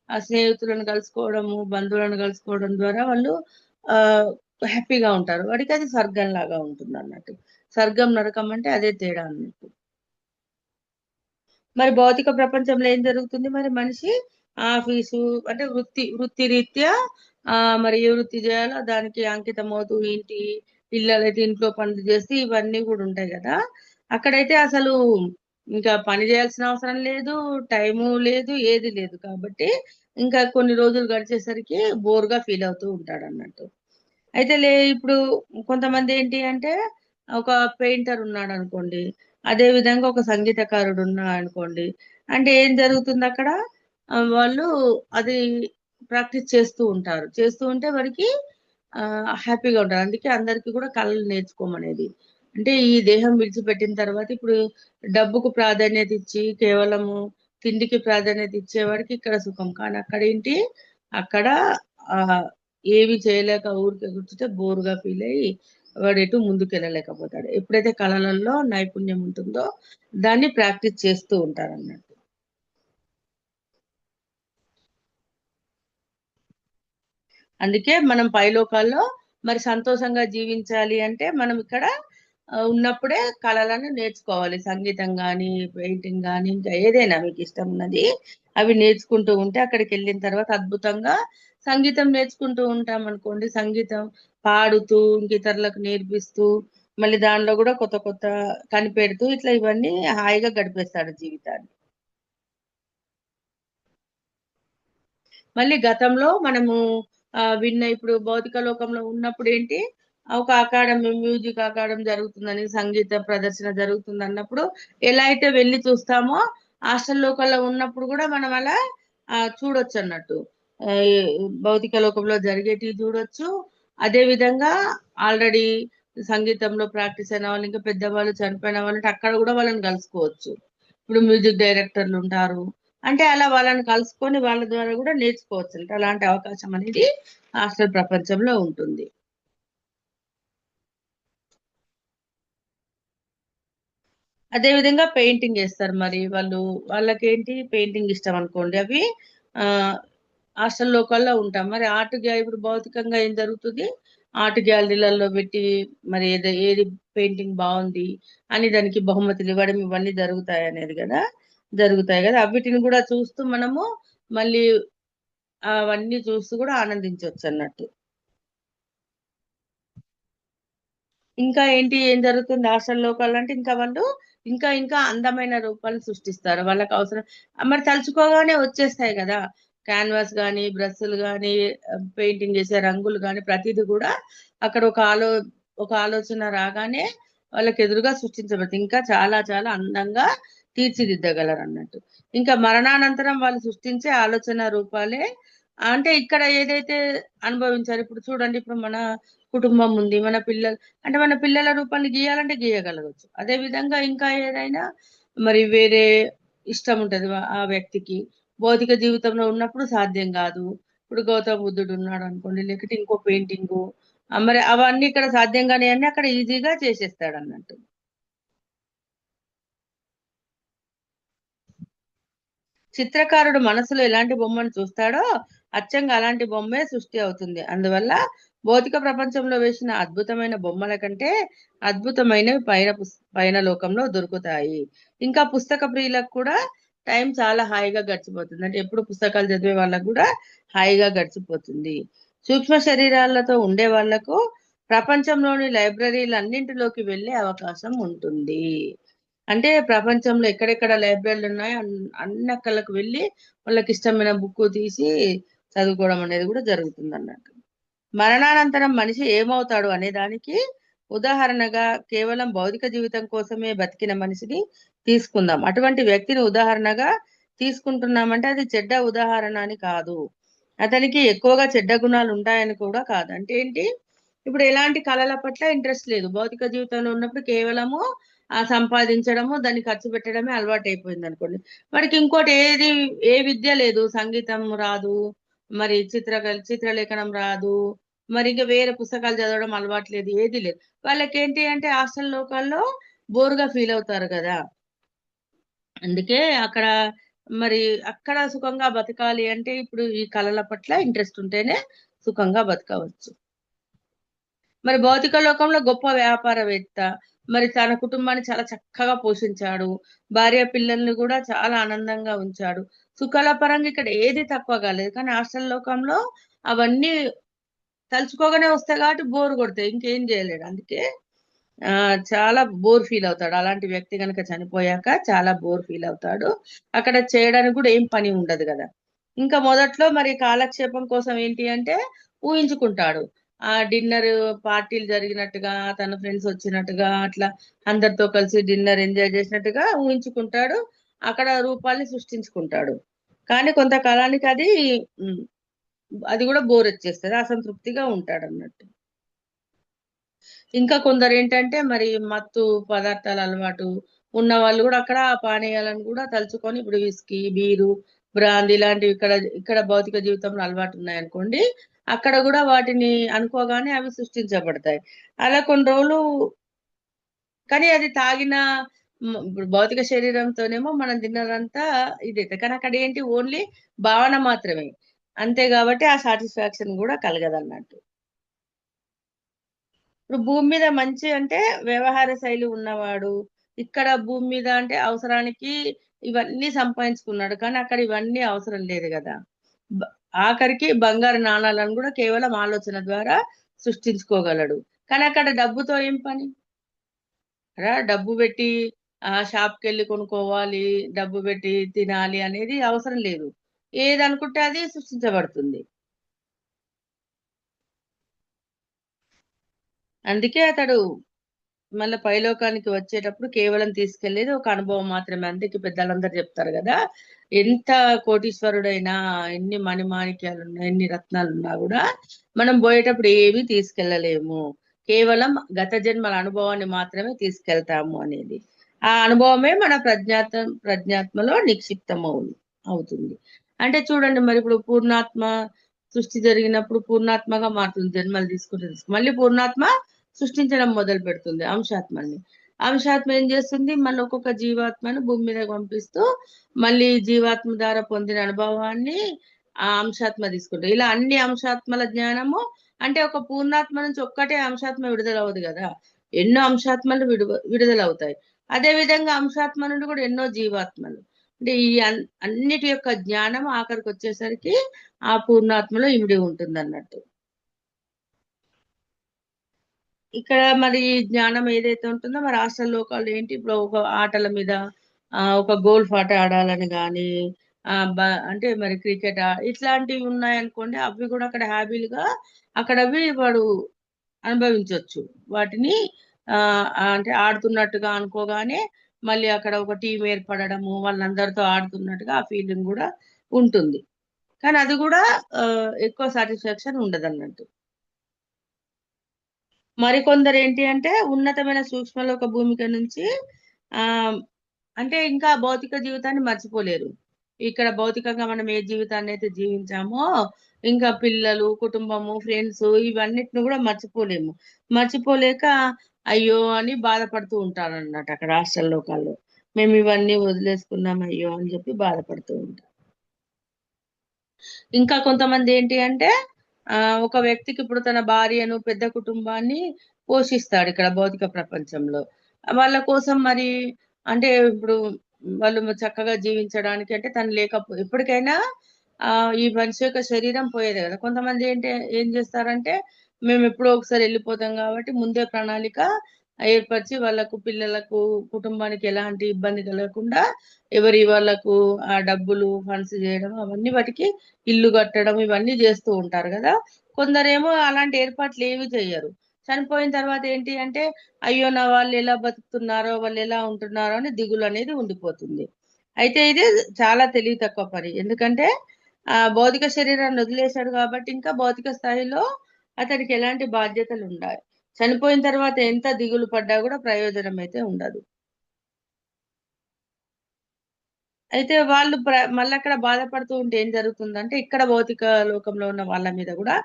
ఆ స్నేహితులను కలుసుకోవడము, బంధువులను కలుసుకోవడం ద్వారా వాళ్ళు ఆ హ్యాపీగా ఉంటారు. వాడికి అది స్వర్గం లాగా ఉంటుంది అన్నట్టు. స్వర్గం నరకం అంటే అదే తేడా అన్నట్టు. మరి భౌతిక ప్రపంచంలో ఏం జరుగుతుంది? మరి మనిషి ఆఫీసు అంటే వృత్తి రీత్యా మరి ఏ వృత్తి చేయాలో దానికి అంకితం అవుతూ ఇంటి పిల్లలైతే ఇంట్లో పనులు చేస్తే ఇవన్నీ కూడా ఉంటాయి కదా. అక్కడైతే అసలు ఇంకా పని చేయాల్సిన అవసరం లేదు, టైము లేదు, ఏది లేదు. కాబట్టి ఇంకా కొన్ని రోజులు గడిచేసరికి బోర్గా ఫీల్ అవుతూ ఉంటాడు అన్నట్టు. అయితే ఇప్పుడు కొంతమంది ఏంటి అంటే ఒక పెయింటర్ ఉన్నాడు అనుకోండి, అదే విధంగా ఒక సంగీతకారుడు ఉన్నాడు అనుకోండి. అంటే ఏం జరుగుతుంది అక్కడ? వాళ్ళు అది ప్రాక్టీస్ చేస్తూ ఉంటారు. చేస్తూ ఉంటే వారికి హ్యాపీగా ఉంటారు. అందుకే అందరికీ కూడా కళలు నేర్చుకోమనేది. అంటే ఈ దేహం విడిచిపెట్టిన తర్వాత ఇప్పుడు డబ్బుకు ప్రాధాన్యత ఇచ్చి కేవలము తిండికి ప్రాధాన్యత ఇచ్చేవాడికి ఇక్కడ సుఖం. కానీ అక్కడ ఏంటి? అక్కడ ఆ ఏమి చేయలేక ఊరికే కూర్చుంటే బోరుగా ఫీల్ అయ్యి వాడు ఎటు ముందుకు వెళ్ళలేకపోతాడు. ఎప్పుడైతే కళలలో నైపుణ్యం ఉంటుందో దాన్ని ప్రాక్టీస్ చేస్తూ ఉంటారు అన్నట్టు. అందుకే మనం పైలోకాల్లో మరి సంతోషంగా జీవించాలి అంటే మనం ఇక్కడ ఉన్నప్పుడే కళలను నేర్చుకోవాలి. సంగీతం కానీ, పెయింటింగ్ కానీ, ఇంకా ఏదైనా మీకు ఇష్టం ఉన్నది అవి నేర్చుకుంటూ ఉంటే అక్కడికి వెళ్ళిన తర్వాత అద్భుతంగా సంగీతం నేర్చుకుంటూ ఉంటాం అనుకోండి. సంగీతం పాడుతూ ఇంక ఇతరులకు నేర్పిస్తూ మళ్ళీ దానిలో కూడా కొత్త కొత్త కనిపెడుతూ ఇట్లా ఇవన్నీ హాయిగా గడిపేస్తాడు జీవితాన్ని. మళ్ళీ గతంలో మనము విన్న ఇప్పుడు భౌతిక లోకంలో ఉన్నప్పుడు ఏంటి? ఒక అకాడమీ మ్యూజిక్ అకాడమీ జరుగుతుందని సంగీత ప్రదర్శన జరుగుతుంది అన్నప్పుడు ఎలా అయితే వెళ్ళి చూస్తామో హాస్టల్ లోకంలో ఉన్నప్పుడు కూడా మనం అలా చూడొచ్చు అన్నట్టు. ఈ భౌతిక లోకంలో జరిగేటివి చూడొచ్చు. అదే విధంగా ఆల్రెడీ సంగీతంలో ప్రాక్టీస్ అయిన వాళ్ళు ఇంకా పెద్దవాళ్ళు చనిపోయిన వాళ్ళు ఉంటే అక్కడ కూడా వాళ్ళని కలుసుకోవచ్చు. ఇప్పుడు మ్యూజిక్ డైరెక్టర్లు ఉంటారు. అంటే అలా వాళ్ళని కలుసుకొని వాళ్ళ ద్వారా కూడా నేర్చుకోవచ్చు. అంటే అలాంటి అవకాశం అనేది హాస్టల్ ప్రపంచంలో ఉంటుంది. అదే విధంగా పెయింటింగ్ చేస్తారు మరి వాళ్ళు. వాళ్ళకేంటి పెయింటింగ్ ఇష్టం అనుకోండి, అవి ఆ హాస్టల్ లోకల్లో ఉంటాం. మరి ఇప్పుడు భౌతికంగా ఏం జరుగుతుంది? ఆర్ట్ గ్యాలరీలలో పెట్టి మరి ఏది పెయింటింగ్ బాగుంది అని దానికి బహుమతులు ఇవ్వడం ఇవన్నీ జరుగుతాయి అనేది కదా. జరుగుతాయి కదా, వీటిని కూడా చూస్తూ మనము మళ్ళీ అవన్నీ చూస్తూ కూడా ఆనందించవచ్చు అన్నట్టు. ఇంకా ఏంటి ఏం జరుగుతుంది హాస్టల్ లోకాలు అంటే ఇంకా వాళ్ళు ఇంకా ఇంకా అందమైన రూపాలు సృష్టిస్తారు. వాళ్ళకి అవసరం మరి తలుచుకోగానే వచ్చేస్తాయి కదా. క్యాన్వాస్ కానీ, బ్రష్లు కానీ, పెయింటింగ్ చేసే రంగులు కానీ ప్రతిదీ కూడా అక్కడ ఒక ఆలోచన రాగానే వాళ్ళకి ఎదురుగా సృష్టించబడుతుంది. ఇంకా చాలా చాలా అందంగా తీర్చిదిద్దగలరు అన్నట్టు. ఇంకా మరణానంతరం వాళ్ళు సృష్టించే ఆలోచన రూపాలే అంటే ఇక్కడ ఏదైతే అనుభవించారు. ఇప్పుడు చూడండి, ఇప్పుడు మన కుటుంబం ఉంది, మన పిల్లలు అంటే మన పిల్లల రూపాన్ని గీయాలంటే గీయగలగచ్చు. అదే విధంగా ఇంకా ఏదైనా మరి వేరే ఇష్టం ఉంటది ఆ వ్యక్తికి. భౌతిక జీవితంలో ఉన్నప్పుడు సాధ్యం కాదు. ఇప్పుడు గౌతమ బుద్ధుడు ఉన్నాడు అనుకోండి, లేకపోతే ఇంకో పెయింటింగ్ మరి అవన్నీ ఇక్కడ సాధ్యం కాని అన్ని అక్కడ ఈజీగా చేసేస్తాడు అన్నట్టు. చిత్రకారుడు మనసులో ఎలాంటి బొమ్మను చూస్తాడో అచ్చంగా అలాంటి బొమ్మే సృష్టి అవుతుంది. అందువల్ల భౌతిక ప్రపంచంలో వేసిన అద్భుతమైన బొమ్మల కంటే అద్భుతమైనవి పైన లోకంలో దొరుకుతాయి. ఇంకా పుస్తక ప్రియులకు కూడా టైం చాలా హాయిగా గడిచిపోతుంది. అంటే ఎప్పుడు పుస్తకాలు చదివే వాళ్ళకు కూడా హాయిగా గడిచిపోతుంది. సూక్ష్మ శరీరాలతో ఉండే వాళ్లకు ప్రపంచంలోని లైబ్రరీలన్నింటిలోకి వెళ్ళే అవకాశం ఉంటుంది. అంటే ప్రపంచంలో ఎక్కడెక్కడ లైబ్రరీలు ఉన్నాయో అన్ని అక్కలకు వెళ్ళి వాళ్ళకి ఇష్టమైన బుక్ తీసి చదువుకోవడం అనేది కూడా జరుగుతుంది అన్నట్టు. మరణానంతరం మనిషి ఏమవుతాడు అనే దానికి ఉదాహరణగా కేవలం భౌతిక జీవితం కోసమే బతికిన మనిషిని తీసుకుందాం. అటువంటి వ్యక్తిని ఉదాహరణగా తీసుకుంటున్నామంటే అది చెడ్డ ఉదాహరణ అని కాదు. అతనికి ఎక్కువగా చెడ్డ గుణాలు ఉంటాయని కూడా కాదు. అంటే ఏంటి, ఇప్పుడు ఎలాంటి కళల పట్ల ఇంట్రెస్ట్ లేదు. భౌతిక జీవితంలో ఉన్నప్పుడు కేవలము సంపాదించడము, దాన్ని ఖర్చు పెట్టడమే అలవాటు అయిపోయింది అనుకోండి. వాడికి ఇంకోటి ఏది, ఏ విద్య లేదు. సంగీతం రాదు, మరి చిత్రలేఖనం రాదు, మరి ఇంకా వేరే పుస్తకాలు చదవడం అలవాటు లేదు, ఏది లేదు. వాళ్ళకి ఏంటి అంటే హాస్టల్ లోకల్లో బోర్గా ఫీల్ అవుతారు కదా. అందుకే అక్కడ మరి అక్కడ సుఖంగా బతకాలి అంటే ఇప్పుడు ఈ కళల పట్ల ఇంట్రెస్ట్ ఉంటేనే సుఖంగా బతకవచ్చు. మరి భౌతిక లోకంలో గొప్ప వ్యాపారవేత్త, మరి తన కుటుంబాన్ని చాలా చక్కగా పోషించాడు, భార్య పిల్లల్ని కూడా చాలా ఆనందంగా ఉంచాడు. సుఖాల పరంగా ఇక్కడ ఏది తక్కువ కాలేదు. కానీ హాస్టల్ లోకంలో అవన్నీ తలుచుకోగానే వస్తాయి కాబట్టి బోర్ కొడతాయి, ఇంకేం చేయలేడు. అందుకే ఆ చాలా బోర్ ఫీల్ అవుతాడు. అలాంటి వ్యక్తి కనుక చనిపోయాక చాలా బోర్ ఫీల్ అవుతాడు. అక్కడ చేయడానికి కూడా ఏం పని ఉండదు కదా. ఇంకా మొదట్లో మరి కాలక్షేపం కోసం ఏంటి అంటే ఊహించుకుంటాడు. ఆ డిన్నర్ పార్టీలు జరిగినట్టుగా, తన ఫ్రెండ్స్ వచ్చినట్టుగా, అట్లా అందరితో కలిసి డిన్నర్ ఎంజాయ్ చేసినట్టుగా ఊహించుకుంటాడు. అక్కడ రూపాల్ని సృష్టించుకుంటాడు. కానీ కొంతకాలానికి ఉమ్, అది కూడా బోర్ వచ్చేస్తుంది, అసంతృప్తిగా ఉంటాడు అన్నట్టు. ఇంకా కొందరు ఏంటంటే మరి మత్తు పదార్థాల అలవాటు ఉన్న వాళ్ళు కూడా అక్కడ ఆ పానీయాలను కూడా తలుచుకొని, ఇప్పుడు విస్కీ, బీరు, బ్రాందీ ఇలాంటివి ఇక్కడ ఇక్కడ భౌతిక జీవితంలో అలవాటు ఉన్నాయనుకోండి, అక్కడ కూడా వాటిని అనుకోగానే అవి సృష్టించబడతాయి. అలా కొన్ని రోజులు. కానీ అది తాగిన ఇప్పుడు భౌతిక శరీరంతోనేమో మనం తిన్నదంతా ఇదైతే, కానీ అక్కడ ఏంటి ఓన్లీ భావన మాత్రమే. అంతే కాబట్టి ఆ సాటిస్ఫాక్షన్ కూడా కలగదన్నట్టు. ఇప్పుడు భూమి మీద మంచి అంటే వ్యవహార శైలి ఉన్నవాడు, ఇక్కడ భూమి మీద అంటే అవసరానికి ఇవన్నీ సంపాదించుకున్నాడు, కానీ అక్కడ ఇవన్నీ అవసరం లేదు కదా. బ- ఆఖరికి బంగారు నాణాలను కూడా కేవలం ఆలోచన ద్వారా సృష్టించుకోగలడు. కానీ అక్కడ డబ్బుతో ఏం పని? డబ్బు పెట్టి షాప్కి వెళ్ళి కొనుక్కోవాలి, డబ్బు పెట్టి తినాలి అనేది అవసరం లేదు. ఏది అనుకుంటే అది సృష్టించబడుతుంది. అందుకే అతడు మళ్ళీ పైలోకానికి వచ్చేటప్పుడు కేవలం తీసుకెళ్లేది ఒక అనుభవం మాత్రమే. అందుకే పెద్దలందరూ చెప్తారు కదా, ఎంత కోటీశ్వరుడైనా, ఎన్ని మణిమాణిక్యాలున్నా, ఎన్ని రత్నాలున్నా కూడా మనం పోయేటప్పుడు ఏమీ తీసుకెళ్లలేము. కేవలం గత జన్మల అనుభవాన్ని మాత్రమే తీసుకెళ్తాము అనేది. ఆ అనుభవమే మన ప్రజ్ఞాత్మలో నిక్షిప్తం అవుతుంది. అంటే చూడండి, మరి ఇప్పుడు పూర్ణాత్మ సృష్టి జరిగినప్పుడు పూర్ణాత్మగా మారుతుంది. జన్మలు మళ్ళీ పూర్ణాత్మ సృష్టించడం మొదలు పెడుతుంది అంశాత్మని. అంశాత్మ ఏం చేస్తుంది, మళ్ళీ ఒక్కొక్క జీవాత్మను భూమి మీద పంపిస్తూ మళ్ళీ జీవాత్మ ద్వారా పొందిన అనుభవాన్ని ఆ అంశాత్మ తీసుకుంటుంది. ఇలా అన్ని అంశాత్మల జ్ఞానము అంటే ఒక పూర్ణాత్మ నుంచి ఒక్కటే అంశాత్మ విడుదలవుదు కదా, ఎన్నో అంశాత్మలు విడుదలవుతాయి. అదే విధంగా అంశాత్మ నుండి కూడా ఎన్నో జీవాత్మలు. అంటే ఈ అన్నిటి యొక్క జ్ఞానం ఆఖరికి వచ్చేసరికి ఆ పూర్ణాత్మలో ఇమిడి ఉంటుంది అన్నట్టు. ఇక్కడ మరి ఈ జ్ఞానం ఏదైతే ఉంటుందో మరి హాస్టల్ లోకాలు ఏంటి, ఇప్పుడు ఒక ఆటల మీద ఒక గోల్ఫ్ ఆట ఆడాలని కానీ, అంటే మరి క్రికెట్ ఇట్లాంటివి ఉన్నాయనుకోండి, అవి కూడా అక్కడ హ్యాబీలుగా అక్కడ అవి వాడు అనుభవించవచ్చు. వాటిని ఆ అంటే ఆడుతున్నట్టుగా అనుకోగానే మళ్ళీ అక్కడ ఒక టీం ఏర్పడము, వాళ్ళందరితో ఆడుతున్నట్టుగా ఆ ఫీలింగ్ కూడా ఉంటుంది. కానీ అది కూడా ఆ, ఎక్కువ సాటిస్ఫాక్షన్ ఉండదు అన్నట్టు. మరికొందరు ఏంటి అంటే ఉన్నతమైన సూక్ష్మలోక భూమిక నుంచి ఆ అంటే ఇంకా భౌతిక జీవితాన్ని మర్చిపోలేరు. ఇక్కడ భౌతికంగా మనం ఏ జీవితాన్ని అయితే జీవించామో ఇంకా పిల్లలు, కుటుంబము, ఫ్రెండ్స్ ఇవన్నిటిని కూడా మర్చిపోలేము. మర్చిపోలేక అయ్యో అని బాధపడుతూ ఉంటారు అన్నట్టు అక్కడ హాస్టల్ లోకాల్లో. మేము ఇవన్నీ వదిలేసుకున్నాం అయ్యో అని చెప్పి బాధపడుతూ ఉంటారు. ఇంకా కొంతమంది ఏంటి అంటే ఆ ఒక వ్యక్తికి ఇప్పుడు తన భార్యను, పెద్ద కుటుంబాన్ని పోషిస్తాడు ఇక్కడ భౌతిక ప్రపంచంలో. వాళ్ళ కోసం మరి అంటే ఇప్పుడు వాళ్ళు చక్కగా జీవించడానికి అంటే తను ఎప్పటికైనా ఆ ఈ మనిషి యొక్క శరీరం పోయేది కదా. కొంతమంది ఏం చేస్తారంటే మేము ఎప్పుడో ఒకసారి వెళ్ళిపోతాం కాబట్టి ముందే ప్రణాళిక ఏర్పరిచి వాళ్ళకు, పిల్లలకు, కుటుంబానికి ఎలాంటి ఇబ్బంది కలగకుండా ఎవరి వాళ్ళకు ఆ డబ్బులు ఫండ్స్ చేయడం అవన్నీ వాటికి ఇల్లు కట్టడం ఇవన్నీ చేస్తూ ఉంటారు కదా. కొందరేమో అలాంటి ఏర్పాట్లు ఏవి చేయరు. చనిపోయిన తర్వాత ఏంటి అంటే అయ్యో నా వాళ్ళు ఎలా బతుకుతున్నారో, వాళ్ళు ఎలా ఉంటున్నారో అని దిగులు అనేది ఉండిపోతుంది. అయితే ఇది చాలా తెలివి తక్కువ పని. ఎందుకంటే భౌతిక శరీరాన్ని వదిలేశాడు కాబట్టి ఇంకా భౌతిక స్థాయిలో అతడికి ఎలాంటి బాధ్యతలు ఉండాలి. చనిపోయిన తర్వాత ఎంత దిగులు పడ్డా కూడా ప్రయోజనం అయితే ఉండదు. అయితే వాళ్ళు మళ్ళీ అక్కడ బాధపడుతూ ఉంటే ఏం జరుగుతుందంటే ఇక్కడ భౌతిక లోకంలో ఉన్న వాళ్ళ మీద కూడా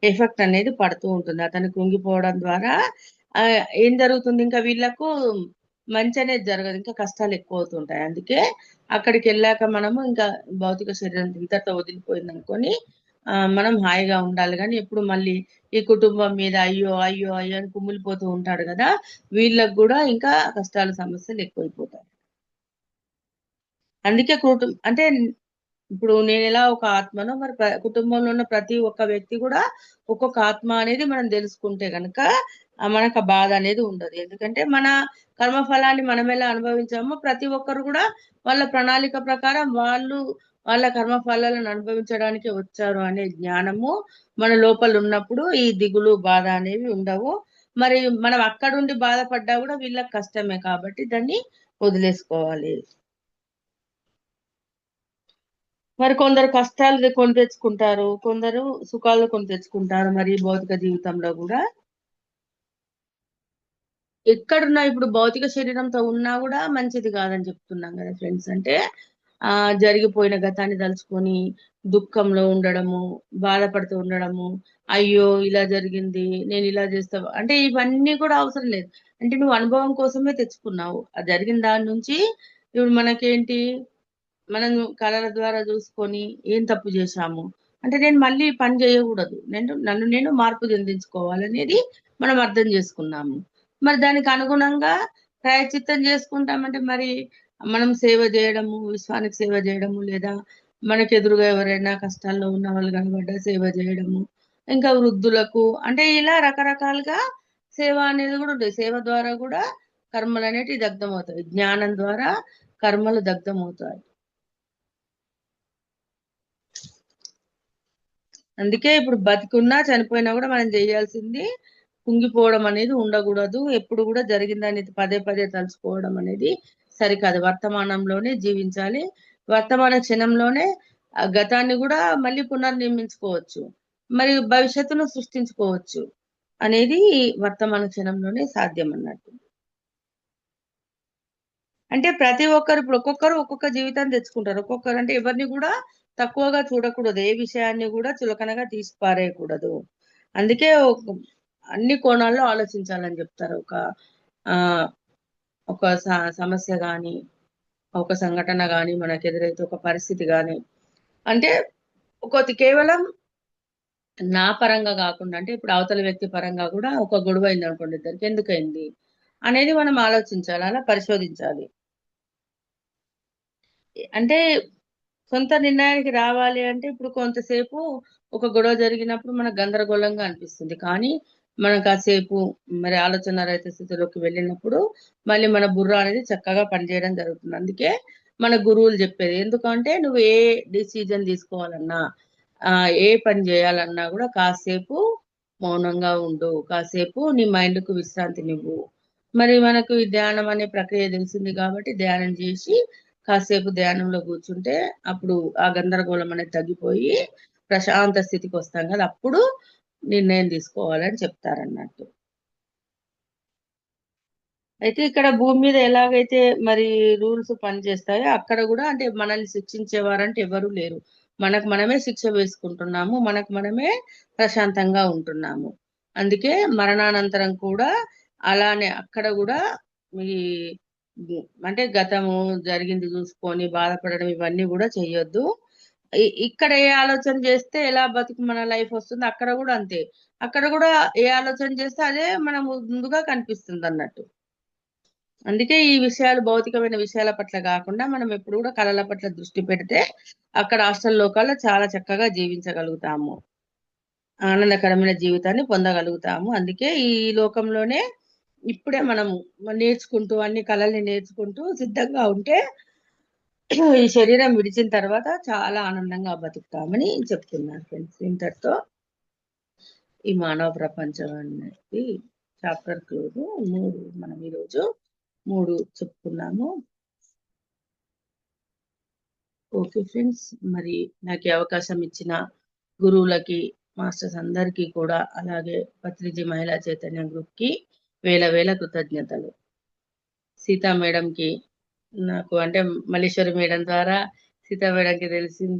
ఎఫెక్ట్ అనేది పడుతూ ఉంటుంది. అతను కృంగిపోవడం ద్వారా ఆ, ఏం జరుగుతుంది, ఇంకా వీళ్ళకు మంచి అనేది జరగదు, ఇంకా కష్టాలు ఎక్కువ అవుతుంటాయి. అందుకే అక్కడికి వెళ్ళాక మనము ఇంకా భౌతిక శరీరం ఇంతతో వదిలిపోయింది అనుకొని మనం హాయిగా ఉండాలి. కానీ ఎప్పుడు మళ్ళీ ఈ కుటుంబం మీద అయ్యో అయ్యో అయ్యో అని కుమిలిపోతూ ఉంటాడు కదా, వీళ్ళకు కూడా ఇంకా కష్టాలు సమస్యలు ఎక్కువైపోతాయి. అందుకే అంటే ఇప్పుడు నేను ఎలా ఒక ఆత్మనో మరి కుటుంబంలో ఉన్న ప్రతి ఒక్క వ్యక్తి కూడా ఒక్కొక్క ఆత్మ అనేది మనం తెలుసుకుంటే గనక మనకు ఆ బాధ అనేది ఉండదు. ఎందుకంటే మన కర్మఫలాన్ని మనం ఎలా అనుభవించామో ప్రతి ఒక్కరు కూడా వాళ్ళ ప్రణాళిక ప్రకారం వాళ్ళు వాళ్ళ కర్మఫలాలను అనుభవించడానికి వచ్చారు అనే జ్ఞానము మన లోపల ఉన్నప్పుడు ఈ దిగులు బాధ అనేవి ఉండవు. మరి మనం అక్కడుండి బాధపడ్డా కూడా వీళ్ళకి కష్టమే కాబట్టి దాన్ని వదిలేసుకోవాలి. మరి కొందరు కష్టాలు కొని తెచ్చుకుంటారు, కొందరు సుఖాలు కొని తెచ్చుకుంటారు. మరి భౌతిక జీవితంలో కూడా ఎక్కడున్నా ఇప్పుడు భౌతిక శరీరంతో ఉన్నా కూడా మంచిది కాదని చెప్తున్నాం కదా ఫ్రెండ్స్. అంటే ఆ జరిగిపోయిన గతాన్ని తలుచుకొని దుఃఖంలో ఉండడము, బాధపడుతూ ఉండడము, అయ్యో ఇలా జరిగింది నేను ఇలా చేస్తా అంటే ఇవన్నీ కూడా అవసరం లేదు. అంటే నువ్వు అనుభవం కోసమే తెచ్చుకున్నావు. ఆ జరిగిన దాని నుంచి ఇప్పుడు మనకేంటి, మనం కళల ద్వారా చూసుకొని ఏం తప్పు చేశాము అంటే నేను మళ్ళీ ఈ పని చేయకూడదు, నన్ను నేను మార్పు చెందించుకోవాలనేది మనం అర్థం చేసుకున్నాము. మరి దానికి అనుగుణంగా ప్రాయశ్చిత్తం చేసుకుంటామంటే మరి మనం సేవ చేయడము, విశ్వానికి సేవ చేయడము, లేదా మనకు ఎదురుగా ఎవరైనా కష్టాల్లో ఉన్న వాళ్ళు కనబడ్డా సేవ చేయడము, ఇంకా వృద్ధులకు అంటే ఇలా రకరకాలుగా సేవ అనేది కూడా ఉంటుంది. సేవ ద్వారా కూడా కర్మలు అనేటివి దగ్ధమవుతాయి, జ్ఞానం ద్వారా కర్మలు దగ్ధమవుతాయి. అందుకే ఇప్పుడు బతికున్నా చనిపోయినా కూడా మనం చేయాల్సింది కుంగిపోవడం అనేది ఉండకూడదు. ఎప్పుడు కూడా జరిగిందని పదే పదే తలుచుకోవడం అనేది సరికాదు. వర్తమానంలోనే జీవించాలి. వర్తమాన క్షణంలోనే ఆ గతాన్ని కూడా మళ్ళీ పునర్నిర్మించుకోవచ్చు, మరి భవిష్యత్తును సృష్టించుకోవచ్చు అనేది వర్తమాన క్షణంలోనే సాధ్యం అన్నట్టు. అంటే ప్రతి ఒక్కరు ఇప్పుడు ఒక్కొక్కరు ఒక్కొక్క జీవితాన్ని తెచ్చుకుంటారు. ఒక్కొక్కరు అంటే ఎవరిని కూడా తక్కువగా చూడకూడదు, ఏ విషయాన్ని కూడా చులకనగా తీసి పారేయకూడదు. అందుకే అన్ని కోణాల్లో ఆలోచించాలని చెప్తారు. ఆ ఒక సమస్య గాని, ఒక సంఘటన గాని మనకు ఎదురైతే ఒక పరిస్థితి గాని అంటే ఒకటి కేవలం నా పరంగా కాకుండా అంటే ఇప్పుడు అవతల వ్యక్తి పరంగా కూడా ఒక గొడవ అయింది అనుకోండి, ఇద్దరికి ఎందుకైంది అనేది మనం ఆలోచించాలి, అలా పరిశోధించాలి. అంటే సొంత నిర్ణయానికి రావాలి అంటే ఇప్పుడు కొంతసేపు ఒక గొడవ జరిగినప్పుడు మనకు గందరగోళంగా అనిపిస్తుంది. కానీ మనం కాసేపు మరి ఆలోచన రహిత స్థితిలోకి వెళ్ళినప్పుడు మళ్ళీ మన బుర్ర అనేది చక్కగా పనిచేయడం జరుగుతుంది. అందుకే మన గురువులు చెప్పేది ఎందుకంటే నువ్వు ఏ డిసిజన్ తీసుకోవాలన్నా ఏ పని చేయాలన్నా కూడా కాసేపు మౌనంగా ఉండు, కాసేపు నీ మైండ్కు విశ్రాంతినివ్వు. మరి మనకు ఈ ధ్యానం అనే ప్రక్రియ తెలిసింది కాబట్టి ధ్యానం చేసి కాసేపు ధ్యానంలో కూర్చుంటే అప్పుడు ఆ గందరగోళం అనేది తగ్గిపోయి ప్రశాంత స్థితికి వస్తాం కదా, అప్పుడు నిర్ణయం తీసుకోవాలని చెప్తారన్నట్టు. అయితే ఇక్కడ భూమి మీద ఎలాగైతే మరి రూల్స్ పనిచేస్తాయో అక్కడ కూడా అంటే మనల్ని శిక్షించేవారంటే ఎవరు లేరు. మనకు మనమే శిక్ష వేసుకుంటున్నాము, మనకు మనమే ప్రశాంతంగా ఉంటున్నాము. అందుకే మరణానంతరం కూడా అలానే అక్కడ కూడా ఈ అంటే గతము జరిగింది చూసుకొని బాధపడడం ఇవన్నీ కూడా చెయ్యొద్దు. ఇక్కడ ఏ ఆలోచన చేస్తే ఎలా బతుకు మన లైఫ్ వస్తుంది అక్కడ కూడా అంతే. అక్కడ కూడా ఏ ఆలోచన చేస్తే అదే మనం ముందుగా కనిపిస్తుంది అన్నట్టు. అందుకే ఈ విషయాలు భౌతికమైన విషయాల పట్ల కాకుండా మనం ఎప్పుడు కూడా కళల పట్ల దృష్టి పెడితే అక్కడ హాస్టల్ లోకాల్లో చాలా చక్కగా జీవించగలుగుతాము, ఆనందకరమైన జీవితాన్ని పొందగలుగుతాము. అందుకే ఈ లోకంలోనే ఇప్పుడే మనము నేర్చుకుంటూ అన్ని కళల్ని నేర్చుకుంటూ సిద్ధంగా ఉంటే ఈ శరీరం విడిచిన తర్వాత చాలా ఆనందంగా బతుకుతామని చెప్తున్నారు ఫ్రెండ్స్. ఇంతటితో ఈ మానవ ప్రపంచం అనేది చాప్టర్ క్లోజ్. మనం ఈరోజు 3 చెప్పుకున్నాము. ఓకే ఫ్రెండ్స్, మరి నాకు ఈ అవకాశం ఇచ్చిన గురువులకి, మాస్టర్స్ అందరికీ కూడా, అలాగే పత్రిజీ మహిళా చైతన్య గ్రూప్ కి వేల వేల కృతజ్ఞతలు. సీతా మేడంకి నాకు అంటే మల్లీశ్వరి మేడం ద్వారా సీతా మేడంకి తెలిసింది.